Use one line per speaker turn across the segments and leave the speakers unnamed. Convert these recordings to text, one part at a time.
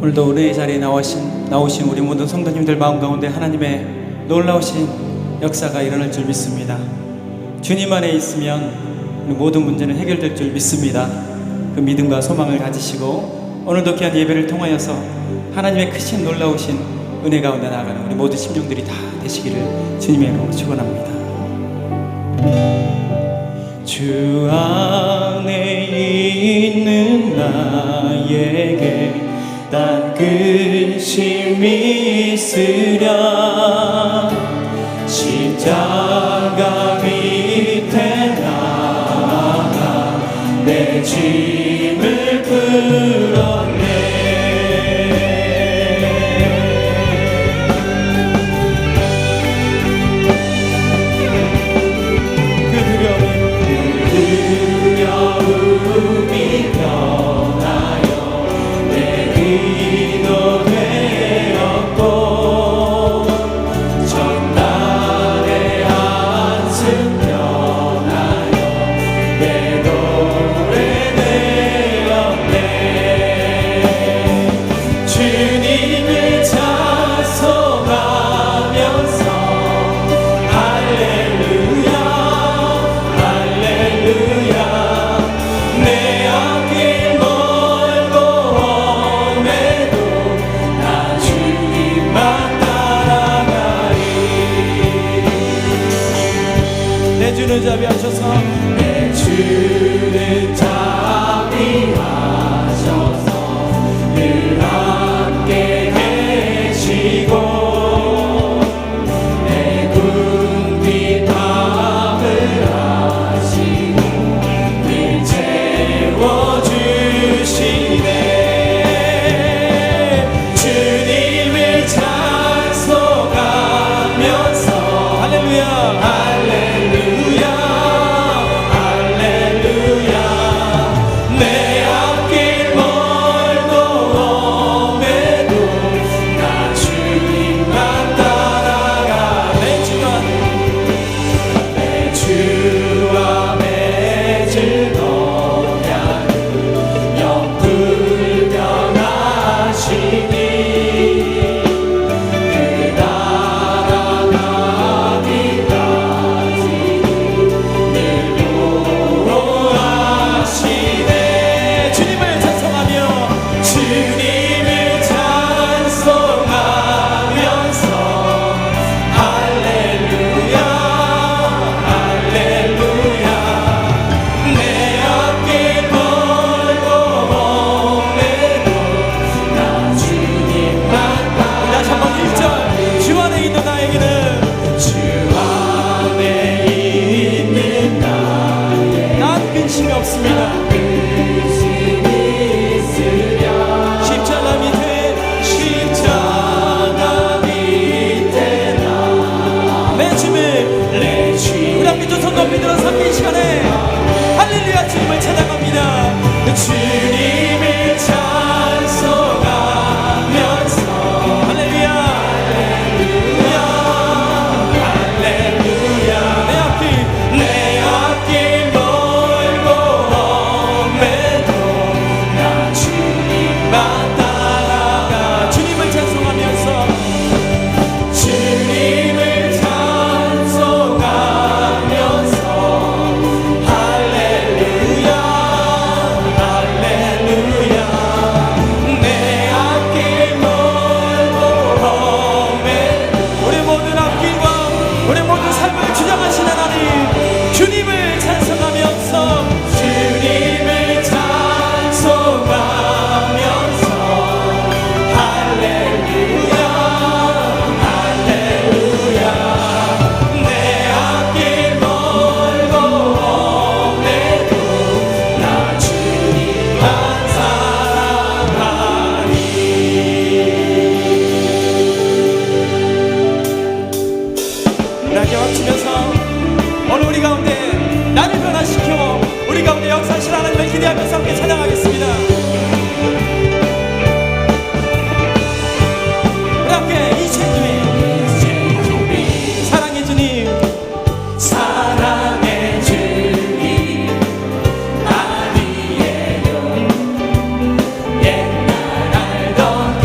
오늘도 은혜의 자리에 나오신 우리 모든 성도님들 마음 가운데 하나님의 놀라우신 역사가 일어날 줄 믿습니다. 주님 안에 있으면 우리 모든 문제는 해결될 줄 믿습니다. 그 믿음과 소망을 가지시고 오늘도 귀한 예배를 통하여서 하나님의 크신 놀라우신 은혜 가운데 나아가는 우리 모든 심령들이 다 되시기를 주님의 이름으로 축원합니다. 주 안에 있는 나에게 난 근심이 있으랴. 십자가 밑에 나가 내 짐을 풀었네. 그 두려움이 변하여 내 기도 되었고, 전날의 한숨 변하여 내 노래 되었네. 주님을 찬송하면서 할렐루야 할렐루야. 내 앞길 멀고 험해도 나 주님만 따라가리. 내 주는 자비하셔서 내 주는 자비하셔서 늘 함께 계시고 내 궁핍 담을 하시고 늘 채워주시네. 주님을 찬송하면서 할렐루야 할렐루야 할렐루야. 내 앞길 멀고 험해도 나 주님만 따라가. 내 주와 맺을 언약을 영불변하시니 그 나라 가기까지 늘 보호하시네. 주님을 찬송하며 주님을 찬송하면서 할렐루야 할렐루야. 내 앞길 멀고 험해도 나 주님만 따라. 다시 한번 1절. 주 안에 있는 나에게는 주 안에 있는 나에게 난 근심이 없습니다. 근심이 있으랴. 십자가 밑에 나 내 짐을 우리 함께 두 손 높이 들어 섬긴 시간에 할렐루야 주님을 찬양합니다. 주님을 찬송하면서 할렐루야 할렐루야 할렐루야. 내 앞길 멀고 험해도 나 주님만 따라가. 주님을 찬송하면서 주님을 찬송하면서 할렐루야 할렐루야. 내 앞길 멀고 험해도 우리 모든 앞길과 우리 모든 삶을 주장하시는 하나님, 주님을 찬송하면서 주님을 찬송하면서 할렐루야 할렐루야. 내 앞길 멀고 험해도 나 주님만 사랑하리. 라디오 합치면서 오늘 우리 가운데 나를 변화시켜 우리 가운데 역사하실 하나님을 기대하면서 함께 찬양하겠습니다. 우리 함께 이치의 주님 사랑의 주님 사랑의 주님 아니에요. 옛날 알던 그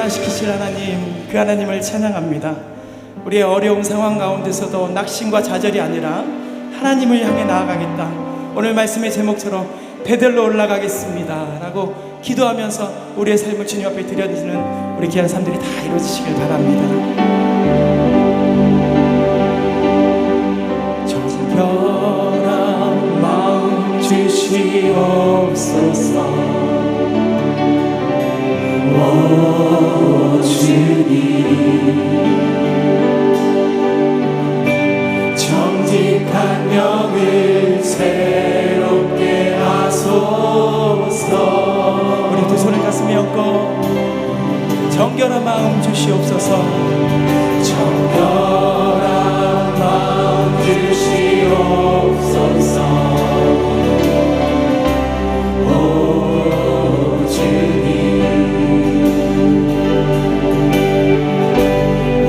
변화시키실 하나님, 그 하나님을 찬양합니다. 우리의 어려운 상황 가운데서도 낙심과 좌절이 아니라 하나님을 향해 나아가겠다. 오늘 말씀의 제목처럼 베들로 올라가겠습니다 라고 기도하면서 우리의 삶을 주님 앞에 드려지는 우리 귀한 삶들이 다 이루어지시길 바랍니다. 정결한 마음 주시옵소서. 오 주님, 정직한 영을 새롭게 하소서. 우리 두 손을 가슴에 얹고 정결한 마음 주시옵소서. 정결한 마음 주시옵소서. 오 주님,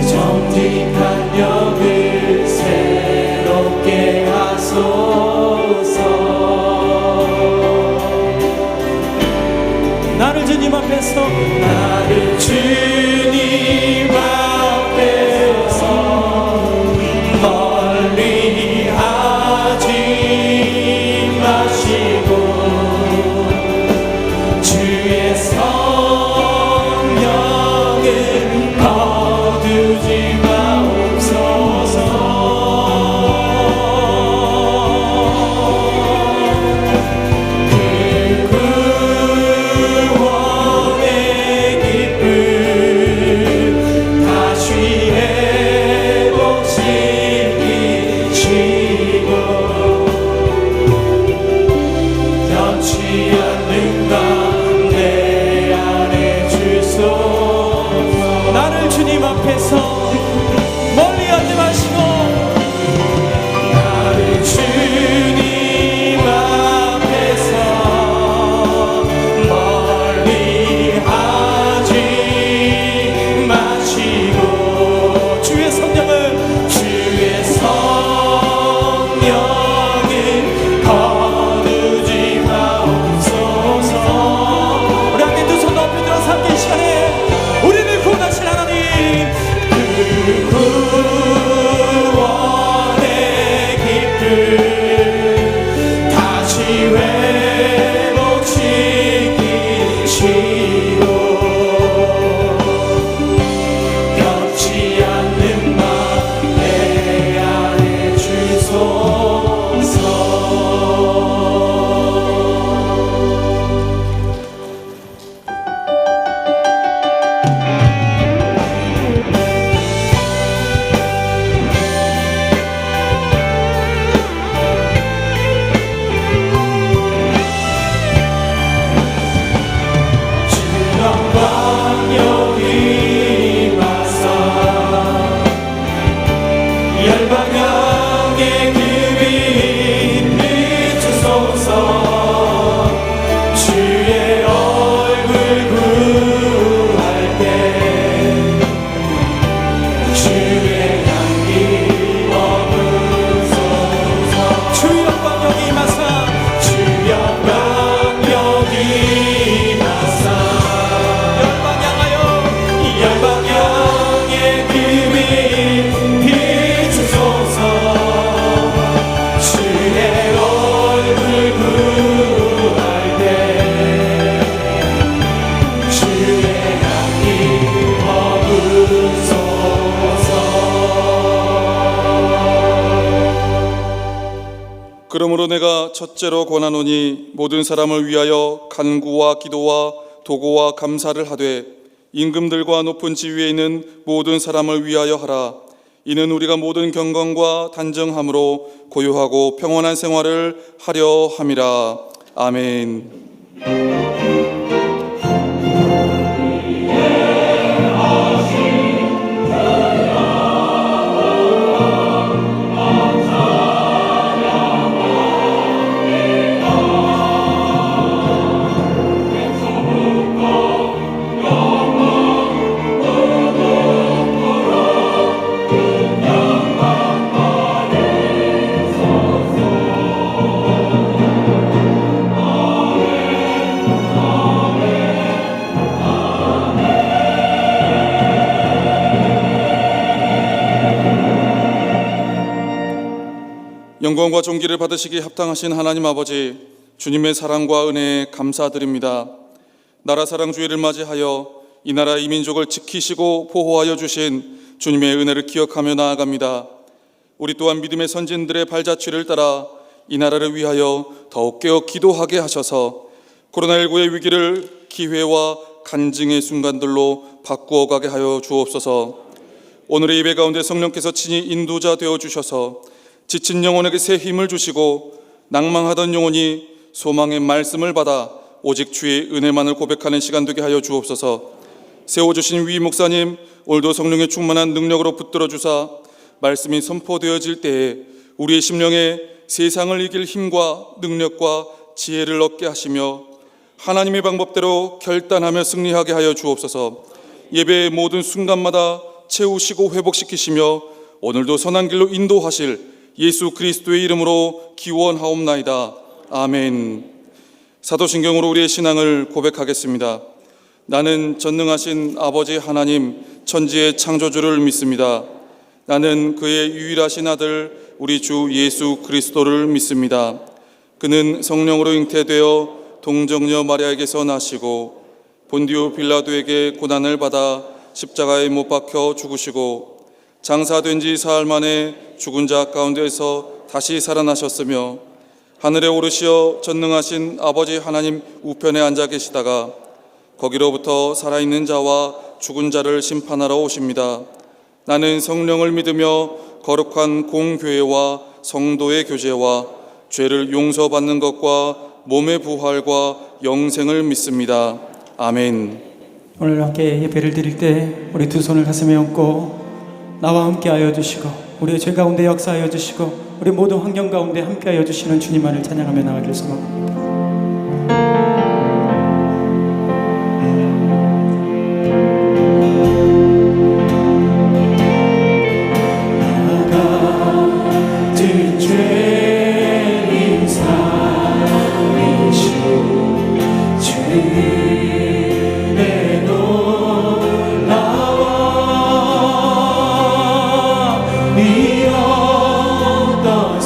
정직한 영을 새롭게 하소서. 나를 주님 앞에서, 나를 주님 앞에서 멀리 하지 마시고 주의 성령을 거두지 마옵소서. 나를 주님 앞에서 멀리 하지 마시고, 나를 주님 앞에서 멀리 하지 마시고 주의 성령을 거두지 마옵소서. 우리 함께 두 손 높이 들어서 함께 이 시간에 우리를 구원하신 하나님, 그 구원의 기쁨 다시 회복시키시고 변치 않는 맘 내 안에 주소서. 열방향의 그 빛 비추소서. 주의 얼굴 구할 때 주의 향기 머무소서. 주 영광 임하사, 주 영광 임하사. 열방 향하여, 열방 향의 그 빛 비추소서. 주의 얼굴 구할 때 주의 향기 머무소서.
그러므로 내가 첫째로 권하노니 모든 사람을 위하여 간구와 기도와 도고와 감사를 하되 임금들과 높은 지위에 있는 모든 사람을 위하여 하라. 이는 우리가 모든 경건과 단정함으로 고요하고 평온한 생활을 하려 함이라. 아멘. 영광과 존귀를 받으시기에 합당하신 하나님 아버지, 주님의 사랑과 은혜에 감사드립니다. 나라 사랑 주의를 맞이하여 이 나라 이 민족을 지키시고 보호하여 주신 주님의 은혜를 기억하며 나아갑니다. 우리 또한 믿음의 선진들의 발자취를 따라 이 나라를 위하여 더욱 깨어 기도하게 하셔서 코로나19의 위기를 기회와 간증의 순간들로 바꾸어 가게 하여 주옵소서. 오늘의 예배 가운데 성령께서 친히 인도자 되어 주셔서 지친 영혼에게 새 힘을 주시고 낭망하던 영혼이 소망의 말씀을 받아 오직 주의 은혜만을 고백하는 시간 되게 하여 주옵소서. 세워주신 위 목사님, 오늘도 성령의 충만한 능력으로 붙들어 주사 말씀이 선포되어질 때에 우리의 심령에 세상을 이길 힘과 능력과 지혜를 얻게 하시며 하나님의 방법대로 결단하며 승리하게 하여 주옵소서. 예배의 모든 순간마다 채우시고 회복시키시며 오늘도 선한 길로 인도하실 예수 그리스도의 이름으로 기원하옵나이다. 아멘. 사도신경으로 우리의 신앙을 고백하겠습니다. 나는 전능하신 아버지 하나님 천지의 창조주를 믿습니다. 나는 그의 유일하신 아들 우리 주 예수 그리스도를 믿습니다. 그는 성령으로 잉태되어 동정녀 마리아에게서 나시고 본디오 빌라도에게 고난을 받아 십자가에 못 박혀 죽으시고 장사된 지 사흘 만에 죽은 자 가운데에서 다시 살아나셨으며 하늘에 오르시어 전능하신 아버지 하나님 우편에 앉아 계시다가 거기로부터 살아있는 자와 죽은 자를 심판하러 오십니다. 나는 성령을 믿으며 거룩한 공교회와 성도의 교제와 죄를 용서받는 것과 몸의 부활과 영생을 믿습니다. 아멘.
오늘 함께 예배를 드릴 때 우리 두 손을 가슴에 얹고 나와 함께 하여 주시고 우리의 죄 가운데 역사하여 주시고 우리 모든 환경 가운데 함께 하여 주시는 주님만을 찬양하며 나아갈 소망합니다.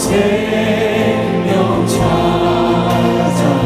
생명 찾아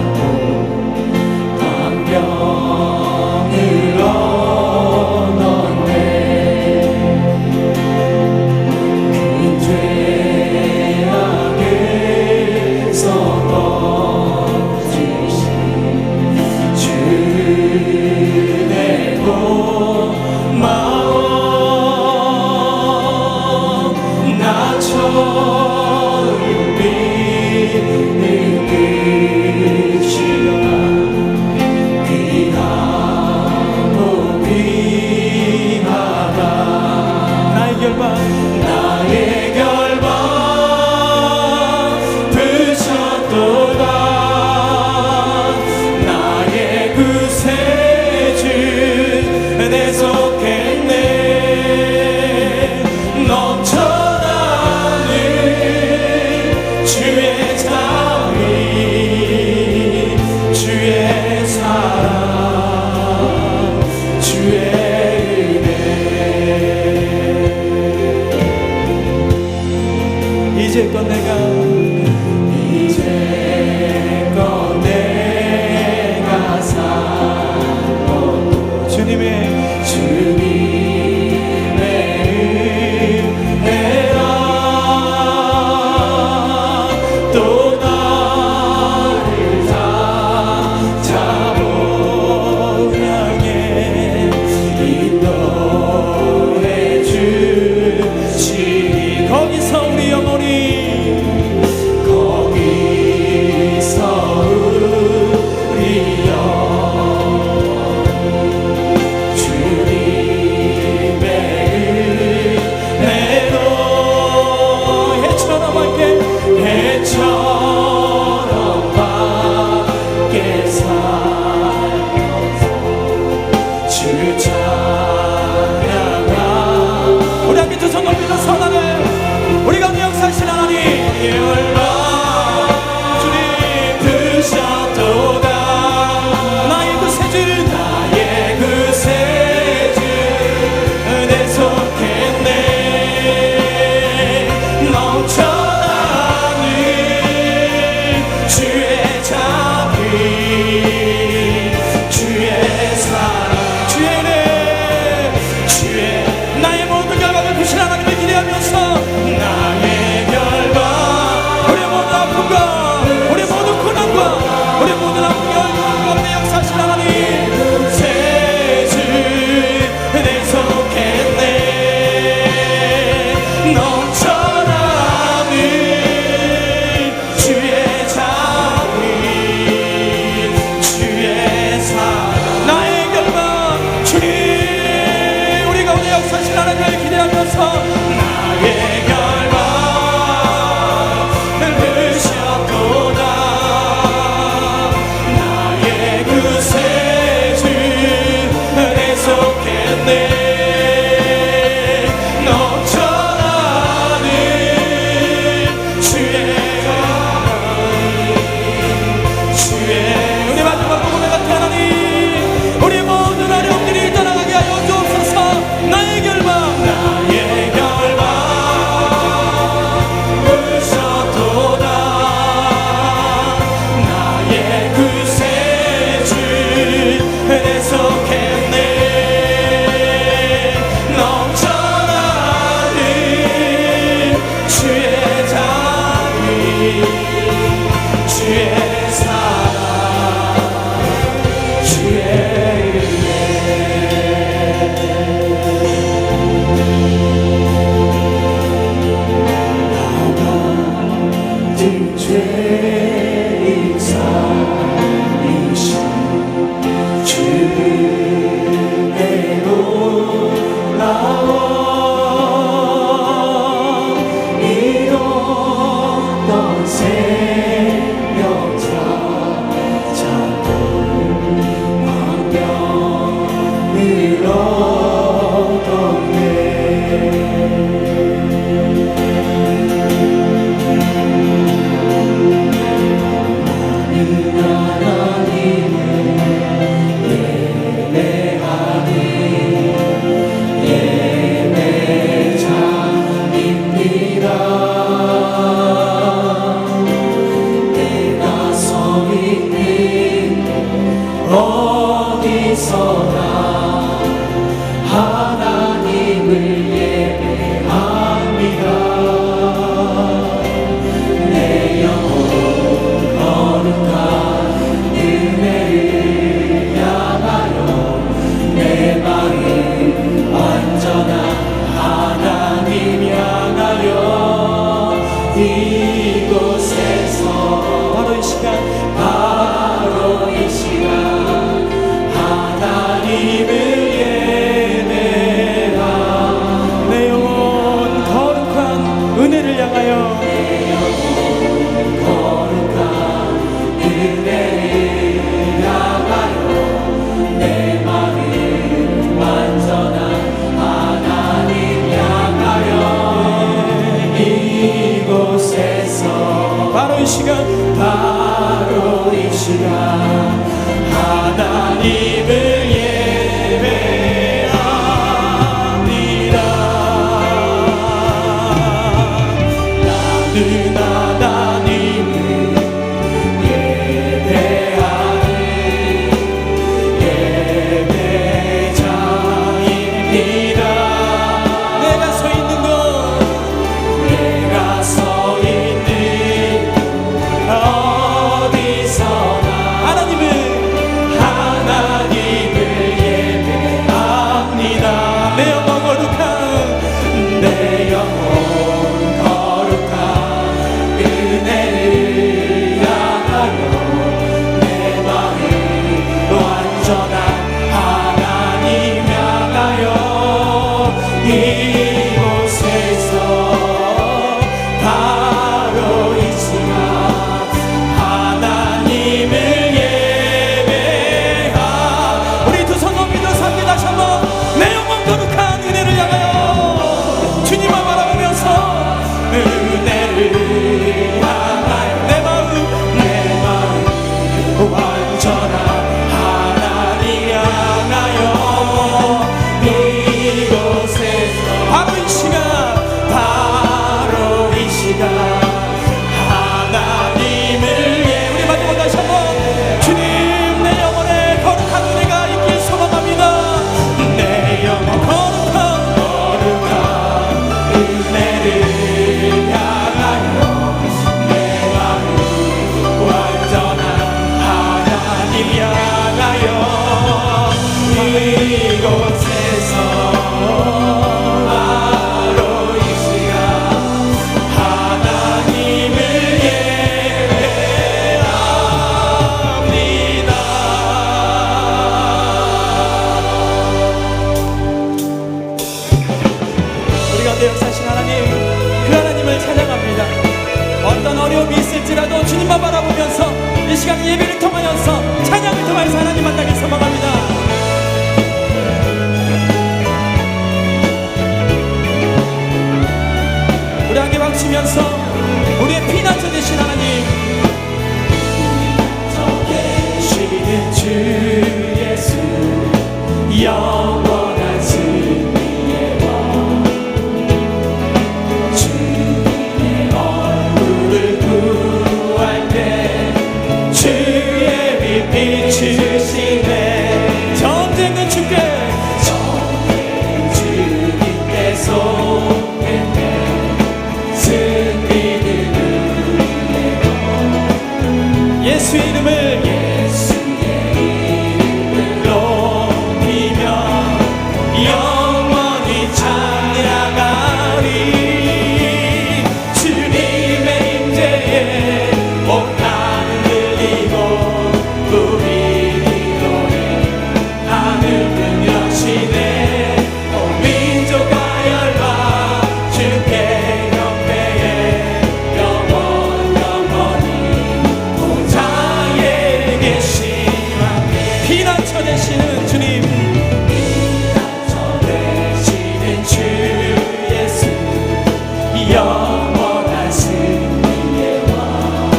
영원한 승리의 왕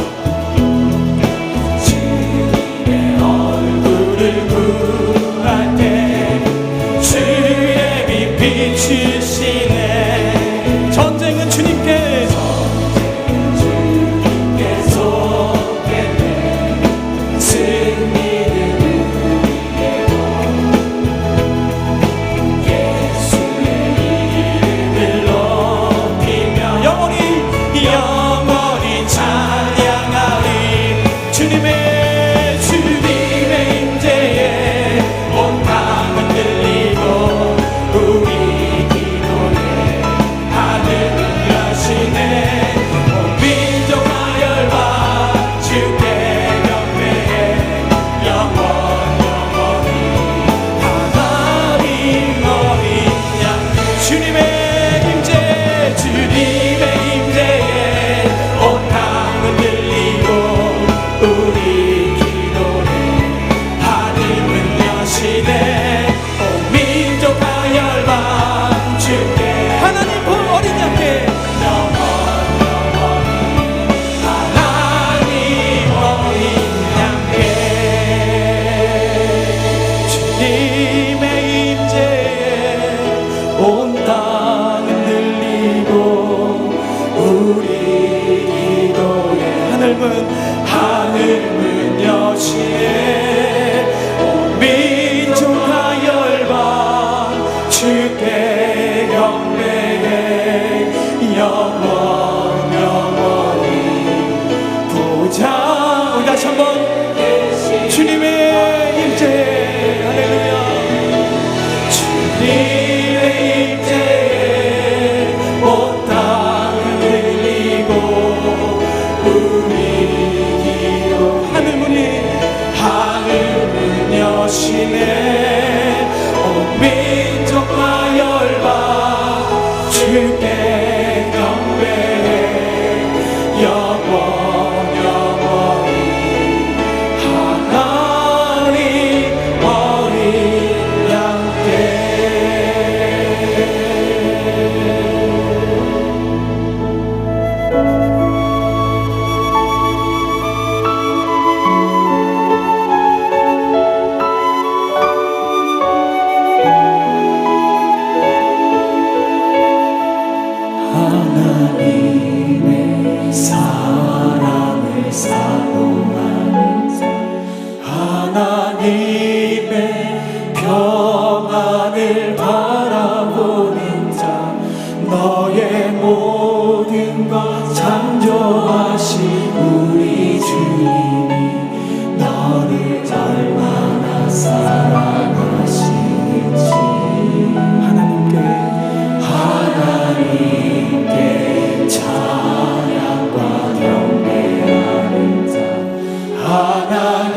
주
주님의 임재에 온 땅은 들리고 우리 기도에 하늘은 여시네 온 민족과 열방 주께 경배해 영원히 하나님 어린 양 주님의 임재에 온 땅은 들리고 우리 기도에 하늘은 여시네 온 민족과 열방 주께 하나님 본 어린 양께 하나님 어린 양께 주님의 임재에 온 땅은 들리고 우리 기도에 하늘문 여시네 온 민족과 열방 주께 경배해 영원히 보자 우리 다시 한번 주님의 임재 할렐루야 주님의 임재에 온 땅을 들리고 우리 기도 하늘문 여시네 온 민족과 열방 주께 경배해 영원히 하나님 어린 양께 하나님의 사랑을 사모하는 자 하나님의 평안을 바라보는 자 너의 모든 것 창조하신 우리 주님이 너를 얼마나 사랑하시는지 하나님께 찬양과 경배하는 자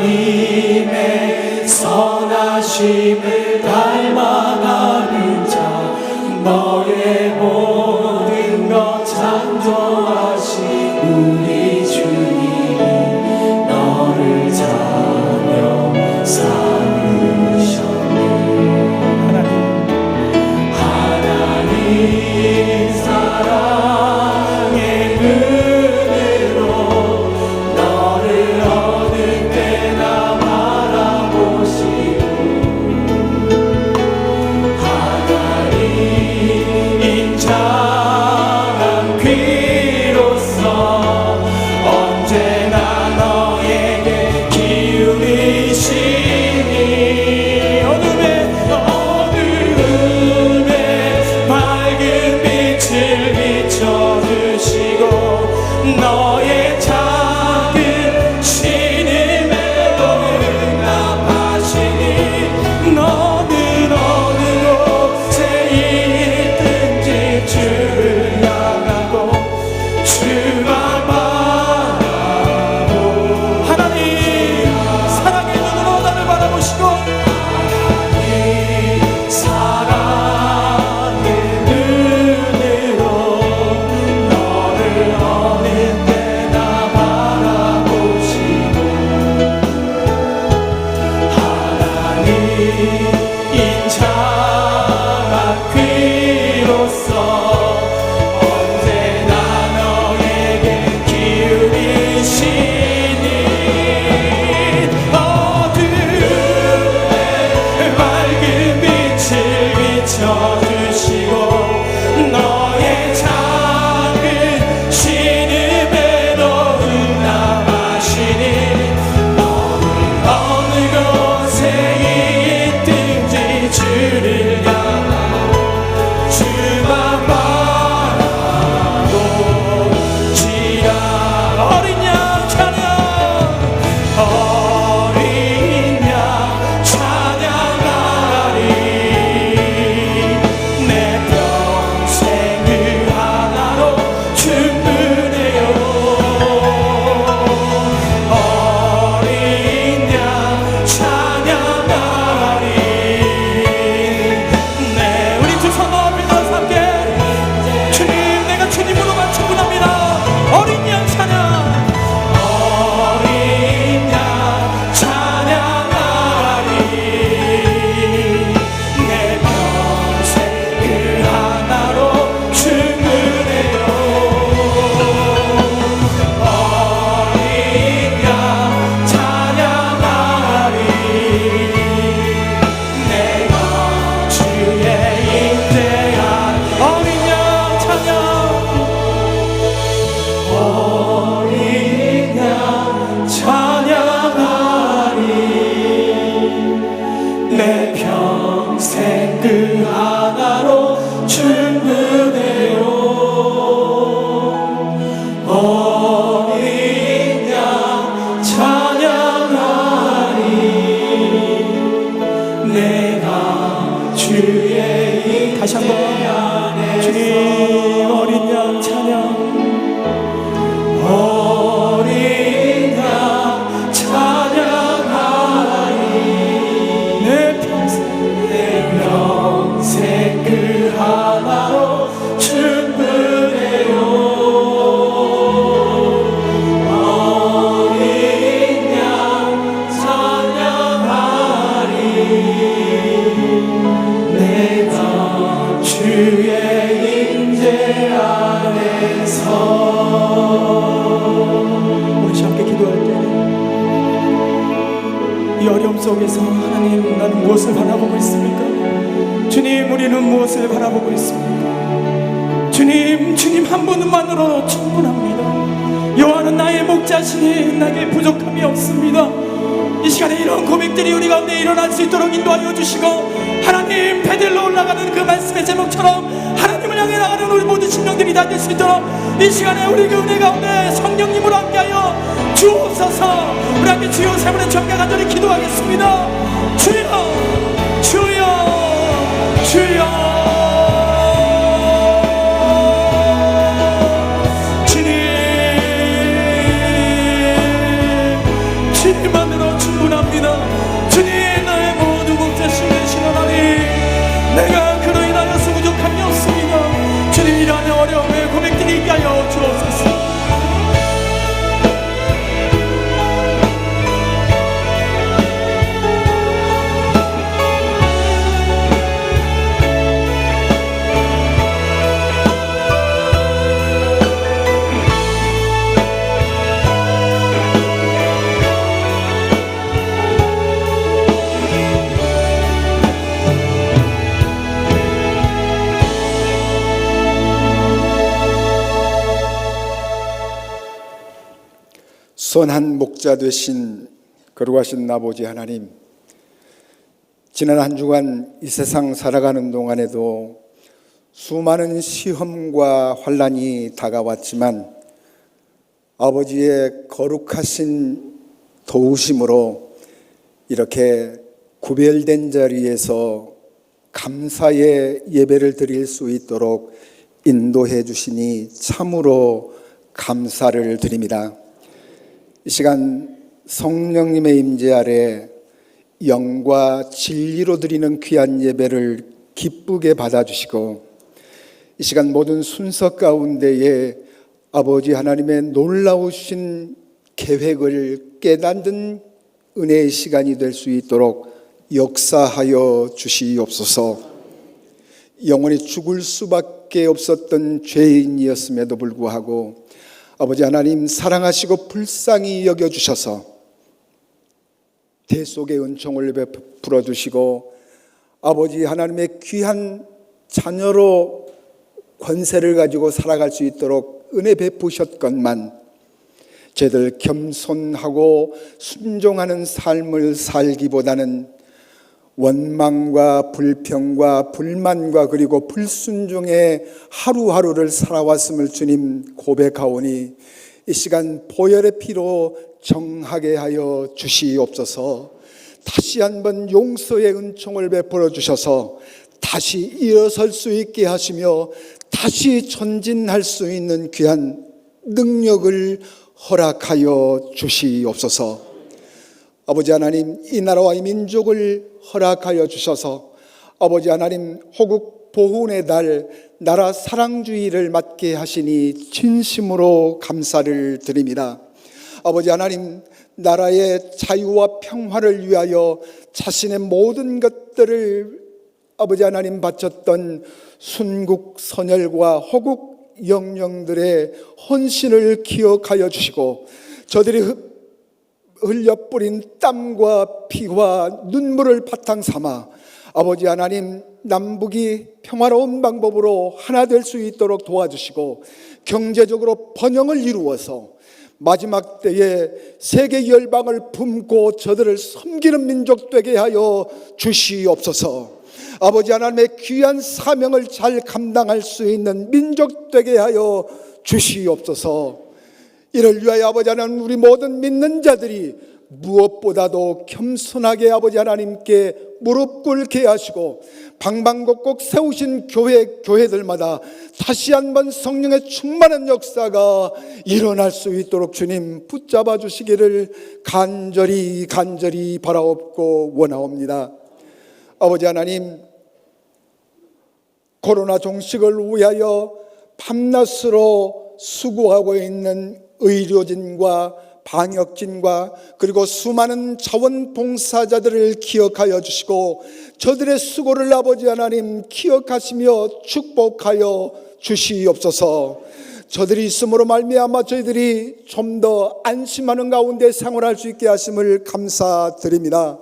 하나님의 선하심을 닮아가는 자 너의 모든 것 창조하신 우리 주님이 너를 자녀 삼으셨네 하나님 사랑의 눈으로 너를 어느 때나 바라보시고 하나님 인자한 귀로서 언제나 너에게 기울이시니 어둠에 밝은 빛을 비춰주시고 너의 작은 신임에도 응답하시니 너는 어느 곳에 있든지 주를 향하고 주만 바라보 하나님 사랑의 눈으로 나를 바라보시고 사랑의 눈으로 너를 어느 때나 바라보시고 하나님 인자한 귀로서 언제나 너에게 기울이시니 어둠에 밝은 빛을 비춰주시고 너의 작은 신음에도 응답하시니 너는 어느 곳에 있든지 주를 향하고 주만 바라보지라 어린 양 찬양 이 어려움 속에서 하나님, 나는 무엇을 바라보고 있습니까? 주님, 우리는 무엇을 바라보고 있습니까? 주님 한 분만으로 충분합니다. 여호와는 나의 목자시니 나에게 부족함이 없습니다. 이 시간에 이런 고백들이 우리 가운데 일어날 수 있도록 인도하여 주시고, 하나님, 베들로 올라가는 그 말씀의 제목처럼 하나님을 향해 나가는 우리 모든 심령들이 다 될 수 있도록 이 시간에 우리 그 은혜 가운데 성령님으로 함께하여 주옵소서. 우리 함께 주여 세 분의 정가 간절히 기도하겠습니다. 주여, 주여, 주여. 주님만으로 충분합니다. 주님, 나의 모든 목자신 되신 하나님, 내가 그로 인하여서 부족함이 없습니다. 주님, 이러한 어려움에 고백들이 있게 하여 주옵소서.
선한 목자 되신 거룩하신 아버지 하나님, 지난 한 주간 이 세상 살아가는 동안에도 수많은 시험과 환난이 다가왔지만 아버지의 거룩하신 도우심으로 이렇게 구별된 자리에서 감사의 예배를 드릴 수 있도록 인도해 주시니 참으로 감사를 드립니다. 이 시간 성령님의 임재 아래 영과 진리로 드리는 귀한 예배를 기쁘게 받아주시고, 이 시간 모든 순서 가운데에 아버지 하나님의 놀라우신 계획을 깨닫는 은혜의 시간이 될 수 있도록 역사하여 주시옵소서. 영원히 죽을 수밖에 없었던 죄인이었음에도 불구하고 아버지 하나님, 사랑하시고 불쌍히 여겨주셔서 대속의 은총을 베풀어 주시고 아버지 하나님의 귀한 자녀로 권세를 가지고 살아갈 수 있도록 은혜 베푸셨건만, 저희들 겸손하고 순종하는 삶을 살기보다는 원망과 불평과 불만과 그리고 불순종의 하루하루를 살아왔음을 주님 고백하오니, 이 시간 보혈의 피로 정하게 하여 주시옵소서. 다시 한번 용서의 은총을 베풀어 주셔서 다시 일어설 수 있게 하시며 다시 전진할 수 있는 귀한 능력을 허락하여 주시옵소서. 아버지 하나님, 이 나라와 이 민족을 허락하여 주셔서 아버지 하나님, 호국 보훈의 달 나라 사랑주의를 맞게 하시니 진심으로 감사를 드립니다. 아버지 하나님, 나라의 자유와 평화를 위하여 자신의 모든 것들을 아버지 하나님 바쳤던 순국 선열과 호국 영령들의 헌신을 기억하여 주시고, 저들이 흘려 뿌린 땀과 피와 눈물을 바탕 삼아 아버지 하나님, 남북이 평화로운 방법으로 하나 될 수 있도록 도와주시고 경제적으로 번영을 이루어서 마지막 때에 세계 열방을 품고 저들을 섬기는 민족 되게 하여 주시옵소서. 아버지 하나님의 귀한 사명을 잘 감당할 수 있는 민족 되게 하여 주시옵소서. 이를 위하여 아버지 하나님, 우리 모든 믿는 자들이 무엇보다도 겸손하게 아버지 하나님께 무릎 꿇게 하시고 방방곡곡 세우신 교회들마다 다시 한번 성령의 충만한 역사가 일어날 수 있도록 주님 붙잡아 주시기를 간절히 바라옵고 원하옵니다. 아버지 하나님, 코로나 종식을 위하여 밤낮으로 수고하고 있는 의료진과 방역진과 그리고 수많은 자원봉사자들을 기억하여 주시고 저들의 수고를 아버지 하나님 기억하시며 축복하여 주시옵소서. 저들이 있음으로 말미암아 저희들이 좀 더 안심하는 가운데 생활할 수 있게 하심을 감사드립니다.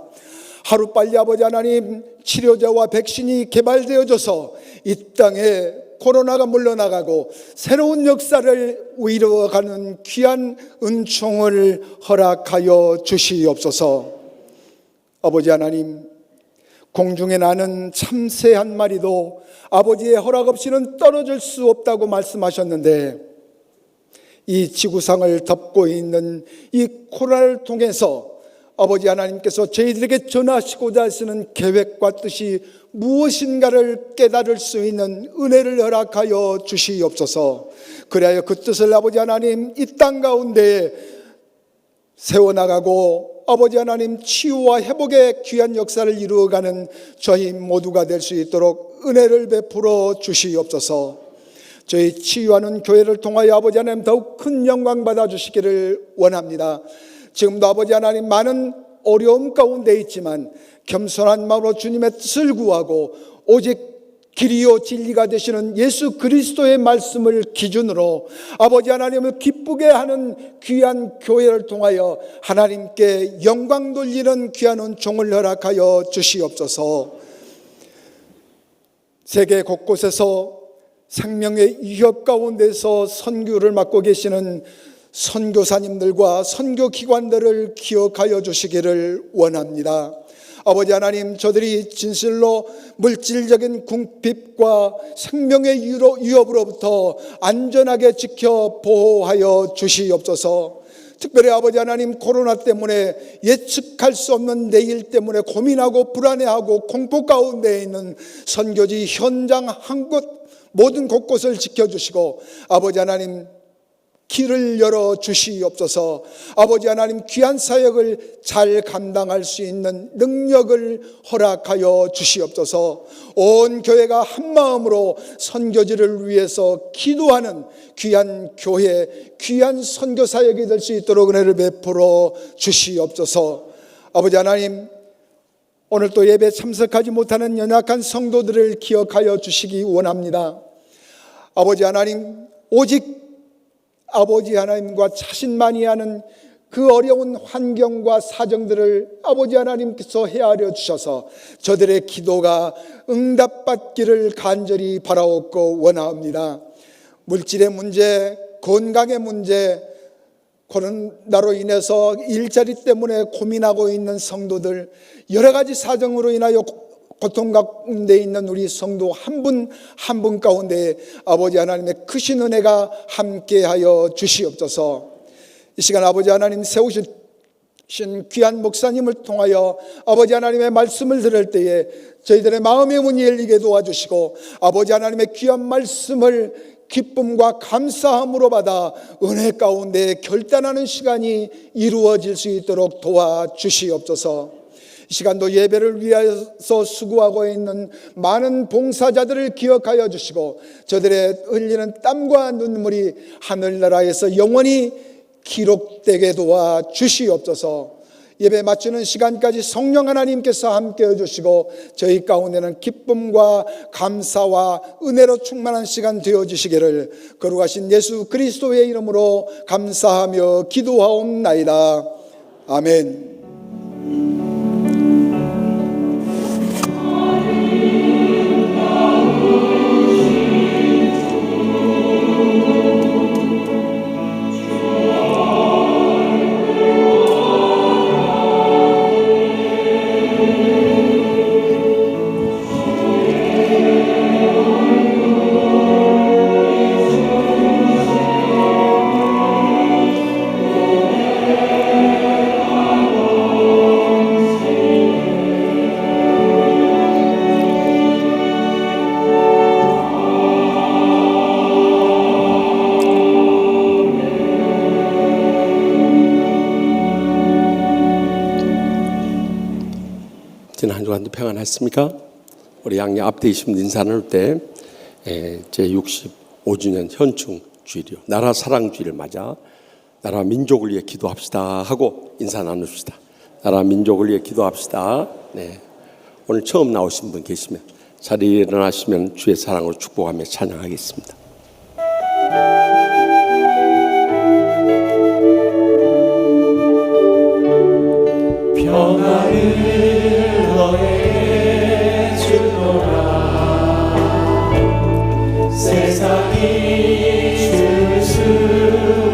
하루빨리 아버지 하나님, 치료제와 백신이 개발되어져서 이 땅에 코로나가 물러나가고 새로운 역사를 이루어가는 귀한 은총을 허락하여 주시옵소서. 아버지 하나님, 공중에 나는 참새 한 마리도 아버지의 허락 없이는 떨어질 수 없다고 말씀하셨는데, 이 지구상을 덮고 있는 이 코로나를 통해서 아버지 하나님께서 저희들에게 전하시고자 하시는 계획과 뜻이 무엇인가를 깨달을 수 있는 은혜를 허락하여 주시옵소서. 그래야 그 뜻을 아버지 하나님 이 땅 가운데 세워나가고 아버지 하나님 치유와 회복의 귀한 역사를 이루어가는 저희 모두가 될 수 있도록 은혜를 베풀어 주시옵소서. 저희 치유하는 교회를 통하여 아버지 하나님 더욱 큰 영광 받아 주시기를 원합니다. 지금도 아버지 하나님 많은 어려움 가운데 있지만 겸손한 마음으로 주님의 뜻을 구하고 오직 길이요 진리가 되시는 예수 그리스도의 말씀을 기준으로 아버지 하나님을 기쁘게 하는 귀한 교회를 통하여 하나님께 영광 돌리는 귀한 은총을 허락하여 주시옵소서. 세계 곳곳에서 생명의 위협 가운데서 선교를 맡고 계시는 선교사님들과 선교기관들을 기억하여 주시기를 원합니다. 아버지 하나님, 저들이 진실로 물질적인 궁핍과 생명의 위협으로부터 안전하게 지켜 보호하여 주시옵소서. 특별히 아버지 하나님, 코로나 때문에 예측할 수 없는 내일 때문에 고민하고 불안해하고 공포 가운데 있는 선교지 현장 한 곳 모든 곳곳을 지켜주시고 아버지 하나님 길을 열어 주시옵소서. 아버지 하나님 귀한 사역을 잘 감당할 수 있는 능력을 허락하여 주시옵소서. 온 교회가 한 마음으로 선교지를 위해서 기도하는 귀한 교회, 귀한 선교 사역이 될 수 있도록 은혜를 베풀어 주시옵소서. 아버지 하나님, 오늘 또 예배 참석하지 못하는 연약한 성도들을 기억하여 주시기 원합니다. 아버지 하나님, 오직 아버지 하나님과 자신만이 아는 그 어려운 환경과 사정들을 아버지 하나님께서 헤아려 주셔서 저들의 기도가 응답받기를 간절히 바라옵고 원합니다. 물질의 문제, 건강의 문제, 코로나로 인해서 일자리 때문에 고민하고 있는 성도들, 여러 가지 사정으로 인하여 고통 가운데 있는 우리 성도 한 분 한 분 가운데 아버지 하나님의 크신 은혜가 함께하여 주시옵소서. 이 시간 아버지 하나님 세우신 귀한 목사님을 통하여 아버지 하나님의 말씀을 들을 때에 저희들의 마음의 문이 열리게 도와주시고 아버지 하나님의 귀한 말씀을 기쁨과 감사함으로 받아 은혜 가운데 결단하는 시간이 이루어질 수 있도록 도와주시옵소서. 이 시간도 예배를 위해서 수고하고 있는 많은 봉사자들을 기억하여 주시고 저들의 흘리는 땀과 눈물이 하늘나라에서 영원히 기록되게 도와주시옵소서. 예배 마치는 시간까지 성령 하나님께서 함께해 주시고 저희 가운데는 기쁨과 감사와 은혜로 충만한 시간 되어주시기를 거룩하신 예수 그리스도의 이름으로 감사하며 기도하옵나이다. 아멘.
지난 한 주간도 평안했습니까? 우리 양양 앞에 계신 인사 나눌 때 제 65주년 현충 주일이요, 나라 사랑 주일을 맞아 나라 민족을 위해 기도합시다 하고 인사 나눕시다. 나라 민족을 위해 기도합시다. 네, 오늘 처음 나오신 분 계시면 자리에 일어나시면 주의 사랑으로 축복하며 찬양하겠습니다. 평안을 너에게 주노라. 세상이 줄 수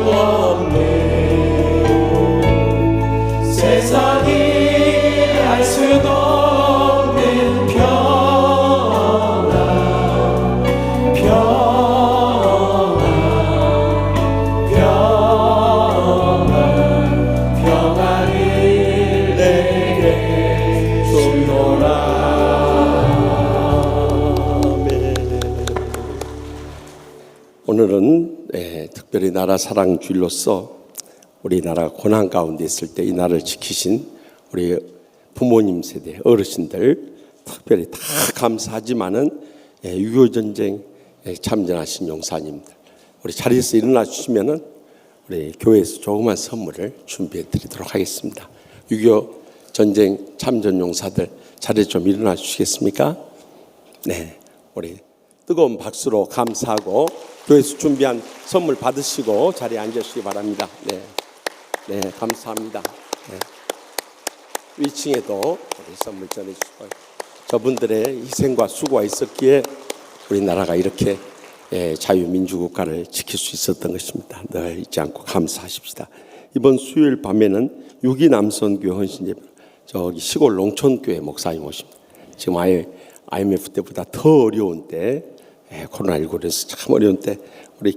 없네. 세상이 알 수도 없는 평안, 평안을 내게 주노라. 오늘은 특별히 나라 사랑 주일로서 우리나라 고난 가운데 있을 때 이 나라를 지키신 우리 부모님 세대 어르신들 특별히 다 감사하지만은 6.25 전쟁 참전하신 용사님들 우리 자리에서 일어나 주시면은 우리 교회에서 조그만 선물을 준비해 드리도록 하겠습니다. 6.25 전쟁 참전 용사들 자리에 좀 일어나 주시겠습니까? 네, 우리 뜨거운 박수로 감사하고 교회에서 준비한 선물 받으시고 자리에 앉으시기 바랍니다. 네, 네, 감사합니다. 네. 위층에도 우리 선물 전해주시고 저분들의 희생과 수고가 있었기에 우리나라가 이렇게 자유민주국가를 지킬 수 있었던 것입니다. 늘 잊지 않고 감사하십시다. 이번 수요일 밤에는 6.2 남선교회 헌신예배 저기 시골 농촌교회 목사님 오십니다. 지금 IMF 때보다 더 어려운 때 코로나19에서 참 어려운 때 우리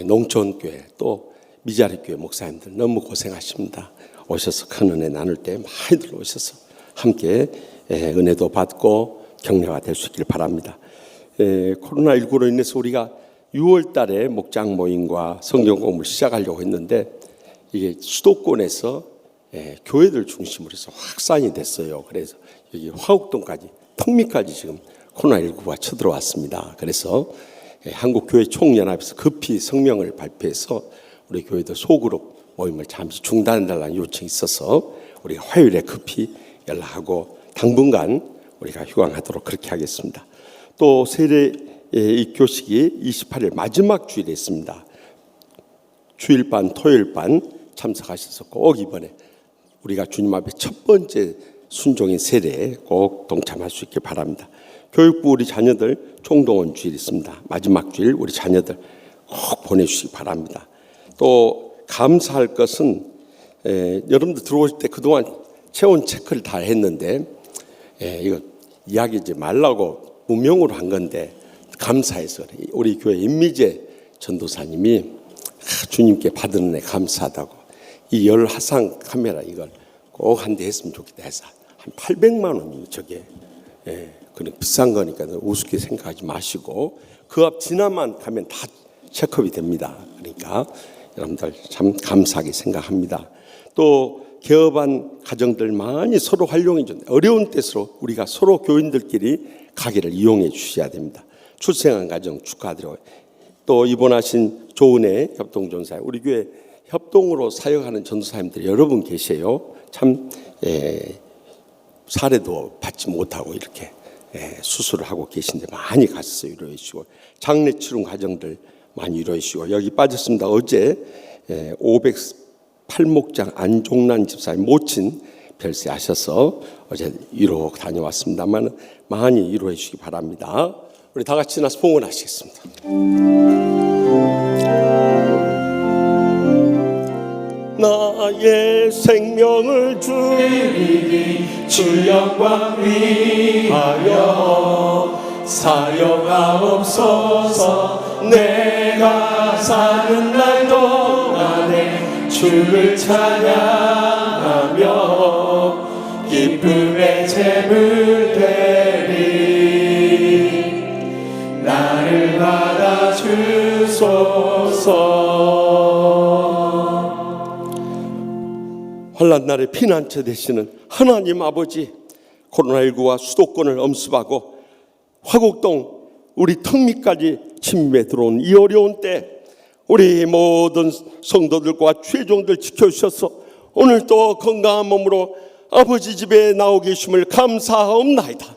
농촌교회 또 미자리교회 목사님들 너무 고생하십니다. 오셔서 큰 은혜 나눌 때 많이들 오셔서 함께 은혜도 받고 격려가 될 수 있길 바랍니다. 코로나19로 인해서 우리가 6월 달에 목장 모임과 성경 공부를 시작하려고 했는데 이게 수도권에서 교회들 중심으로 해서 확산이 됐어요. 그래서 여기 화곡동까지 턱밑까지 지금 코로나19가 쳐들어왔습니다. 그래서 한국교회 총연합에서 급히 성명을 발표해서 우리 교회도 소그룹 모임을 잠시 중단해달라는 요청이 있어서 우리가 화요일에 급히 연락하고 당분간 우리가 휴강하도록 그렇게 하겠습니다. 또 세례 입교식이 28일 마지막 주일에 있습니다. 주일반 토요일반 참석하셔서 꼭 이번에 우리가 주님 앞에 첫 번째 순종인 세례에 꼭 동참할 수 있길 바랍니다. 교육부 우리 자녀들 총동원 주일 있습니다. 마지막 주일 우리 자녀들 꼭 보내주시기 바랍니다. 또 감사할 것은 여러분들 들어오실 때 그동안 체온 체크를 다 했는데 이거 이야기하지 말라고 무명으로 한 건데 감사해서 그래. 우리 교회 임미재 전도사님이 주님께 받은 은혜 감사하다고 이 열화상 카메라 이걸 꼭 한 대 했으면 좋겠다 해서 한 800만 원이 저게 그냥 비싼 거니까 우습게 생각하지 마시고 그 앞 지나만 가면 다 체크업이 됩니다. 그러니까 여러분들 참 감사하게 생각합니다. 또 개업한 가정들 많이 서로 활용해 준 어려운 때일수록 우리가 서로 교인들끼리 가게를 이용해 주셔야 됩니다. 출생한 가정 축하드려요. 또 입원하신 조은혜 협동전사님 우리 교회 협동으로 사역하는 전도사님들이 여러 분 계세요. 참 사례도 받지 못하고 이렇게 수술을 하고 계신데 많이 가셔서 위로해 주시고 장례 치른 가정들 많이 위로해 주시고 여기 빠졌습니다. 어제 508목장 안종란 집사님 모친 별세하셔서 어제 위로 다녀왔습니다만 많이 위로해 주시기 바랍니다. 우리 다 같이 나서 봉헌하시겠습니다. 나의 생명을 주님이 주 영광 위하여 사용하옵소서. 내가 사는 날 동안에 주를 찬양하며 기쁨의 제물 되리. 나를 받아 주소서. 환난 날에 피난처 되시는 하나님 아버지, 코로나19와 수도권을 엄습하고 화곡동 우리 턱밑까지 침입해 들어온 이 어려운 때 우리 모든 성도들과 죄종들 지켜주셔서 오늘 또 건강한 몸으로 아버지 집에 나오 계심을 감사하옵나이다.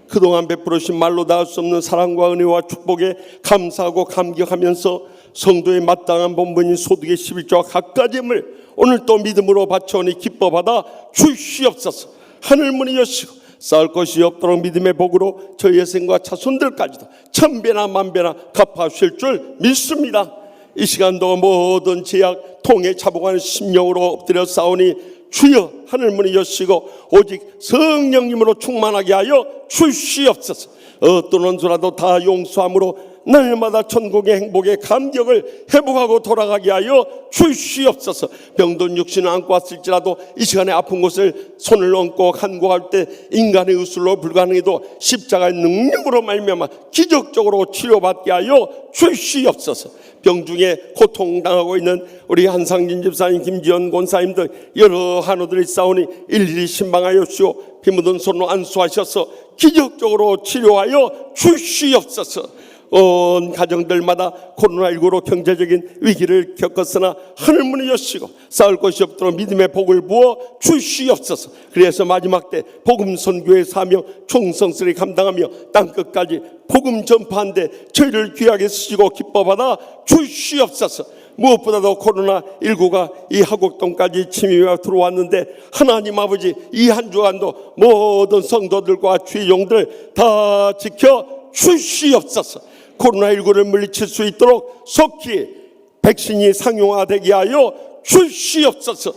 그동안 베풀으신 말로 닿을 수 없는 사랑과 은혜와 축복에 감사하고 감격하면서 성도의 마땅한 본분인 소득의 11조와 각가짐을 오늘 또 믿음으로 바쳐오니 기뻐 받아 주시옵소서. 하늘문이 여시고 쌓을 것이 없도록 믿음의 복으로 저희의 생과 자손들까지도 천배나 만배나 갚아주실 줄 믿습니다. 이 시간도 모든 제약 통해 자복하는 심령으로 엎드려 싸우니 주여 하늘문이 여시고 오직 성령님으로 충만하게 하여 주시옵소서. 어떤 원수라도 다 용서함으로 날마다 천국의 행복의 감격을 회복하고 돌아가게 하여 주시옵소서. 병든 육신을 안고 왔을지라도 이 시간에 아픈 곳을 손을 얹고 간구할 때 인간의 의술로 불가능해도 십자가의 능력으로 말미암아 기적적으로 치료받게 하여 주시옵소서. 병중에 고통당하고 있는 우리 한상진 집사님, 김지연 권사님 등 여러 한우들이 싸우니 일일이 신방하여 주시오. 피 묻은 손으로 안수하셔서 기적적으로 치료하여 주시옵소서. 온 가정들마다 코로나19로 경제적인 위기를 겪었으나 하늘문이 여시고 쌓을 것이 없도록 믿음의 복을 부어 주시옵소서. 그래서 마지막 때 복음 선교의 사명 충성스레 감당하며 땅끝까지 복음 전파한데 저희를 귀하게 쓰시고 기뻐받아 주시옵소서. 무엇보다도 코로나19가 이 하곡동까지 침입해 들어왔는데 하나님 아버지, 이 한 주간도 모든 성도들과 주의종들 다 지켜 주시옵소서. 코로나19를 물리칠 수 있도록 속히 백신이 상용화되게 하여 주시옵소서.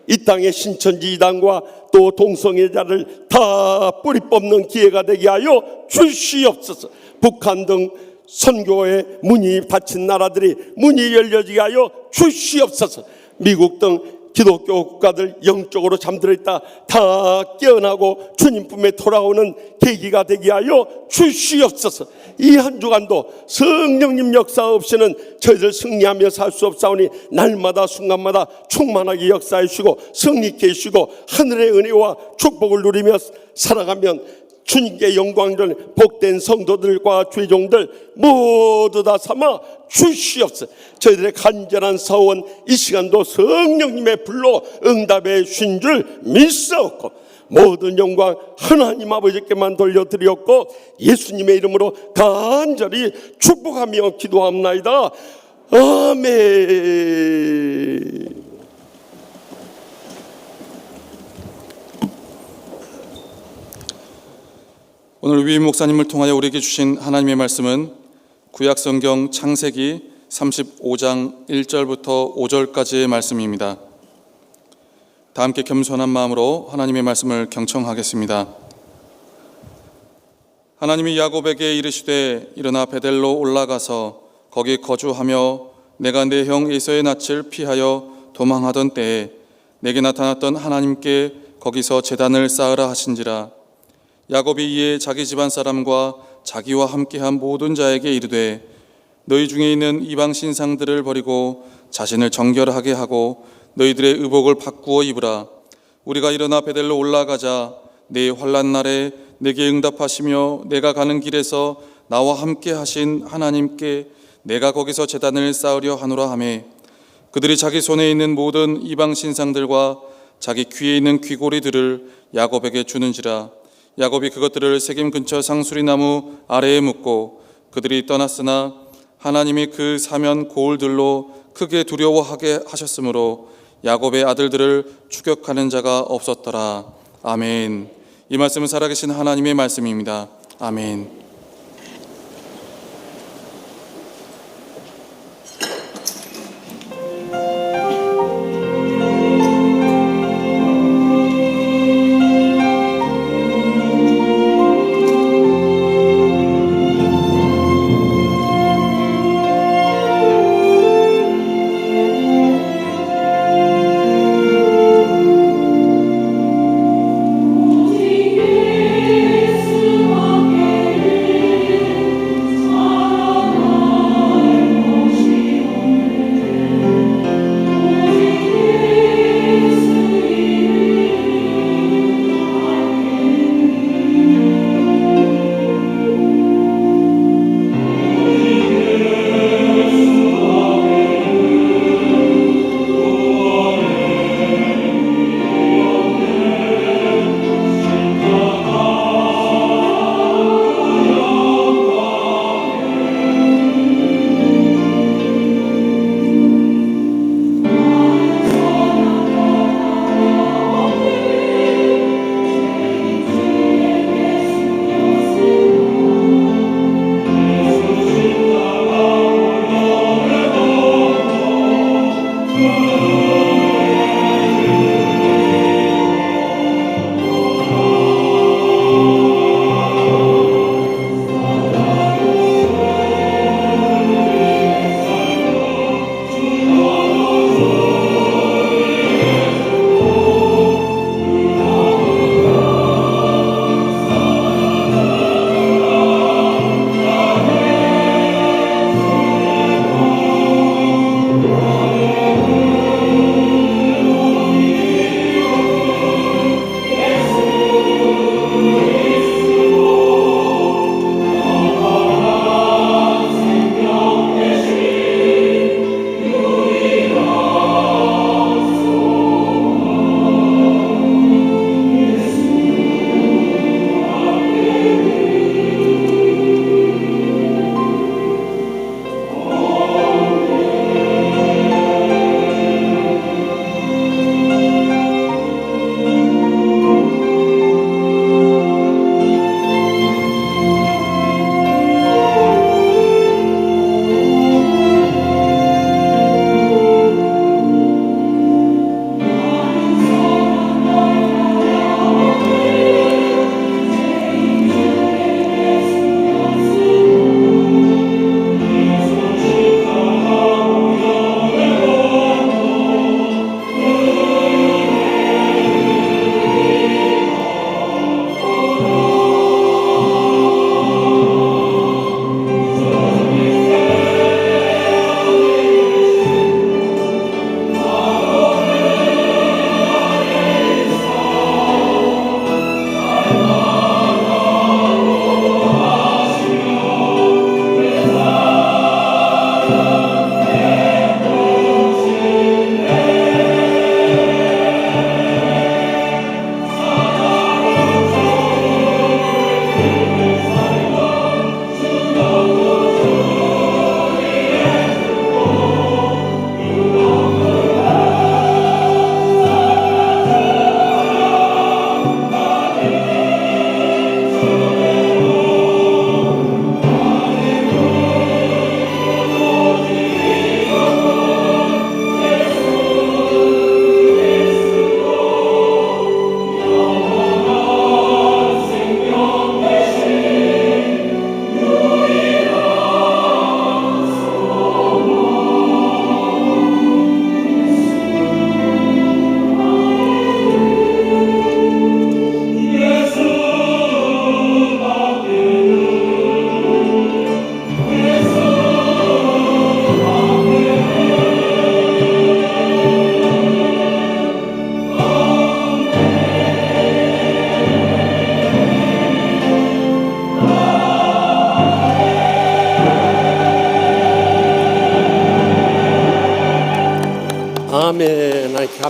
이 땅의 신천지 이단과 또 동성애자를 다 뿌리 뽑는 기회가 되게 하여 주시옵소서. 북한 등 선교의 문이 닫힌 나라들이 문이 열려지게 하여 주시옵소서. 미국 등 기독교 국가들 영적으로 잠들어 있다 다 깨어나고 주님 품에 돌아오는 계기가 되게 하여 주시옵소서. 이 한 주간도 성령님 역사 없이는 저희들 승리하며 살 수 없사오니 날마다 순간마다 충만하게 역사해 주시고 승리케 해주시고 하늘의 은혜와 축복을 누리며 살아가면 주님께 영광을 복된 성도들과 죄종들 모두 다 삼아 주시옵소서. 저희들의 간절한 사원 이 시간도 성령님의 불로 응답해 주신 줄 믿사옵고 모든 영광 하나님 아버지께만 돌려드렸고 예수님의 이름으로 간절히 축복하며 기도합나이다. 아멘.
오늘 위임 목사님을 통하여 우리에게 주신 하나님의 말씀은 구약성경 창세기 35장 1절부터 5절까지의 말씀입니다. 다 함께 겸손한 마음으로 하나님의 말씀을 경청하겠습니다. 하나님이 야곱에게 이르시되 일어나 베델로 올라가서 거기 거주하며 내가 내 형 에서의 낯을 피하여 도망하던 때에 내게 나타났던 하나님께 거기서 제단을 쌓으라 하신지라. 야곱이 이에 자기 집안 사람과 자기와 함께한 모든 자에게 이르되 너희 중에 있는 이방 신상들을 버리고 자신을 정결하게 하고 너희들의 의복을 바꾸어 입으라. 우리가 일어나 베델로 올라가자. 내 환난 날에 내게 응답하시며 내가 가는 길에서 나와 함께 하신 하나님께 내가 거기서 제단을 쌓으려 하노라 하매 그들이 자기 손에 있는 모든 이방 신상들과 자기 귀에 있는 귀고리들을 야곱에게 주는지라. 야곱이 그것들을 세겜 근처 상수리 나무 아래에 묻고 그들이 떠났으나 하나님이 그 사면 고울들로 크게 두려워하게 하셨으므로 야곱의 아들들을 추격하는 자가 없었더라. 아멘. 이 말씀은 살아계신 하나님의 말씀입니다. 아멘.
예수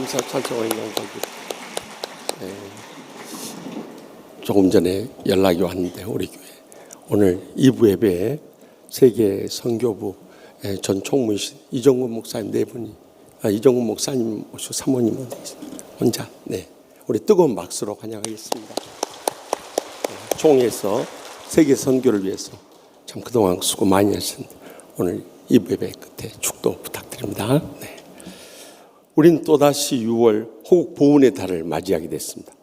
감사 찬송의 영광. 조금 전에 연락이 왔는데 우리 교회 오늘 2부 예배에 세계 선교부 전 총무이신 이정근 목사님 네 분이 이정근 목사님 모시고 사모님 혼자 우리 뜨거운 박수로 환영하겠습니다. 총회에서 세계 선교를 위해서 참 그동안 수고 많이 하신 오늘 2부 예배 끝에 축도 부탁드립니다. 우리는 또다시 6월 호국 보훈의 달을 맞이하게 됐습니다.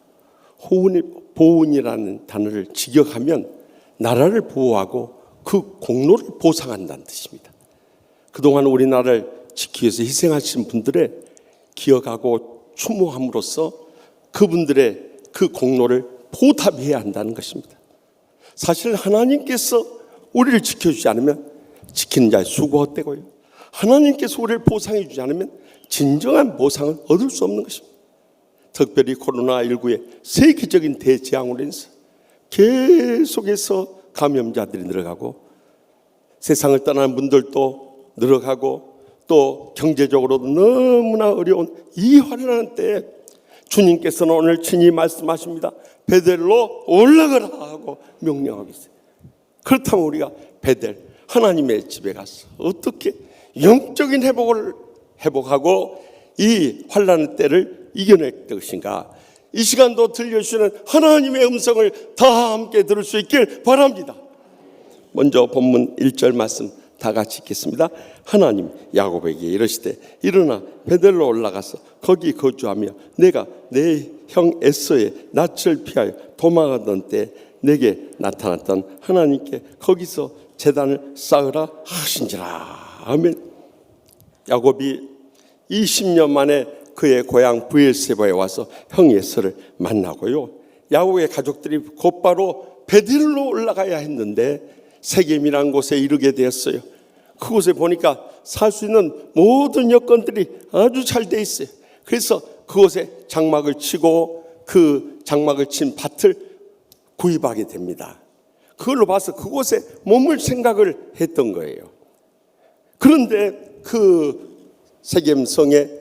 보훈이라는 단어를 직역하면 나라를 보호하고 그 공로를 보상한다는 뜻입니다. 그동안 우리나라를 지키기 위해서 희생하신 분들의 기억하고 추모함으로써 그분들의 그 공로를 보답해야 한다는 것입니다. 사실 하나님께서 우리를 지켜주지 않으면 지키는 자의 수고 헛되고요. 하나님께서 우리를 보상해 주지 않으면 진정한 보상은 얻을 수 없는 것입니다. 특별히 코로나19의 세계적인 대재앙으로 인해서 계속해서 감염자들이 늘어가고 세상을 떠나는 분들도 늘어가고 또 경제적으로도 너무나 어려운 이 환란한 때에 주님께서는 오늘 친히 말씀하십니다. 베델로 올라가라 하고 명령하고 있어요. 그렇다면 우리가 베델 하나님의 집에 가서 어떻게 영적인 회복하고 이 환란의 때를 이겨낼 것인가. 이 시간도 들려주시는 하나님의 음성을 다 함께 들을 수 있길 바랍니다. 먼저 본문 1절 말씀 다 같이 읽겠습니다. 하나님 야곱에게 이르시되 일어나 베델로 올라가서 거기 거주하며 내가 내 형 에서의 낯을 피하여 도망하던 때 내게 나타났던 하나님께 거기서 제단을 쌓으라 하신지라. 아멘. 야곱이 20년 만에 그의 고향 브엘세바에 와서 형 에서를 만나고요. 야곱의 가족들이 곧바로 베델로 올라가야 했는데 세겜이라는 곳에 이르게 되었어요. 그곳에 보니까 살 수 있는 모든 여건들이 아주 잘 돼 있어요. 그래서 그곳에 장막을 치고 그 장막을 친 밭을 구입하게 됩니다. 그걸로 봐서 그곳에 머물 생각을 했던 거예요. 그런데 그 세겜성의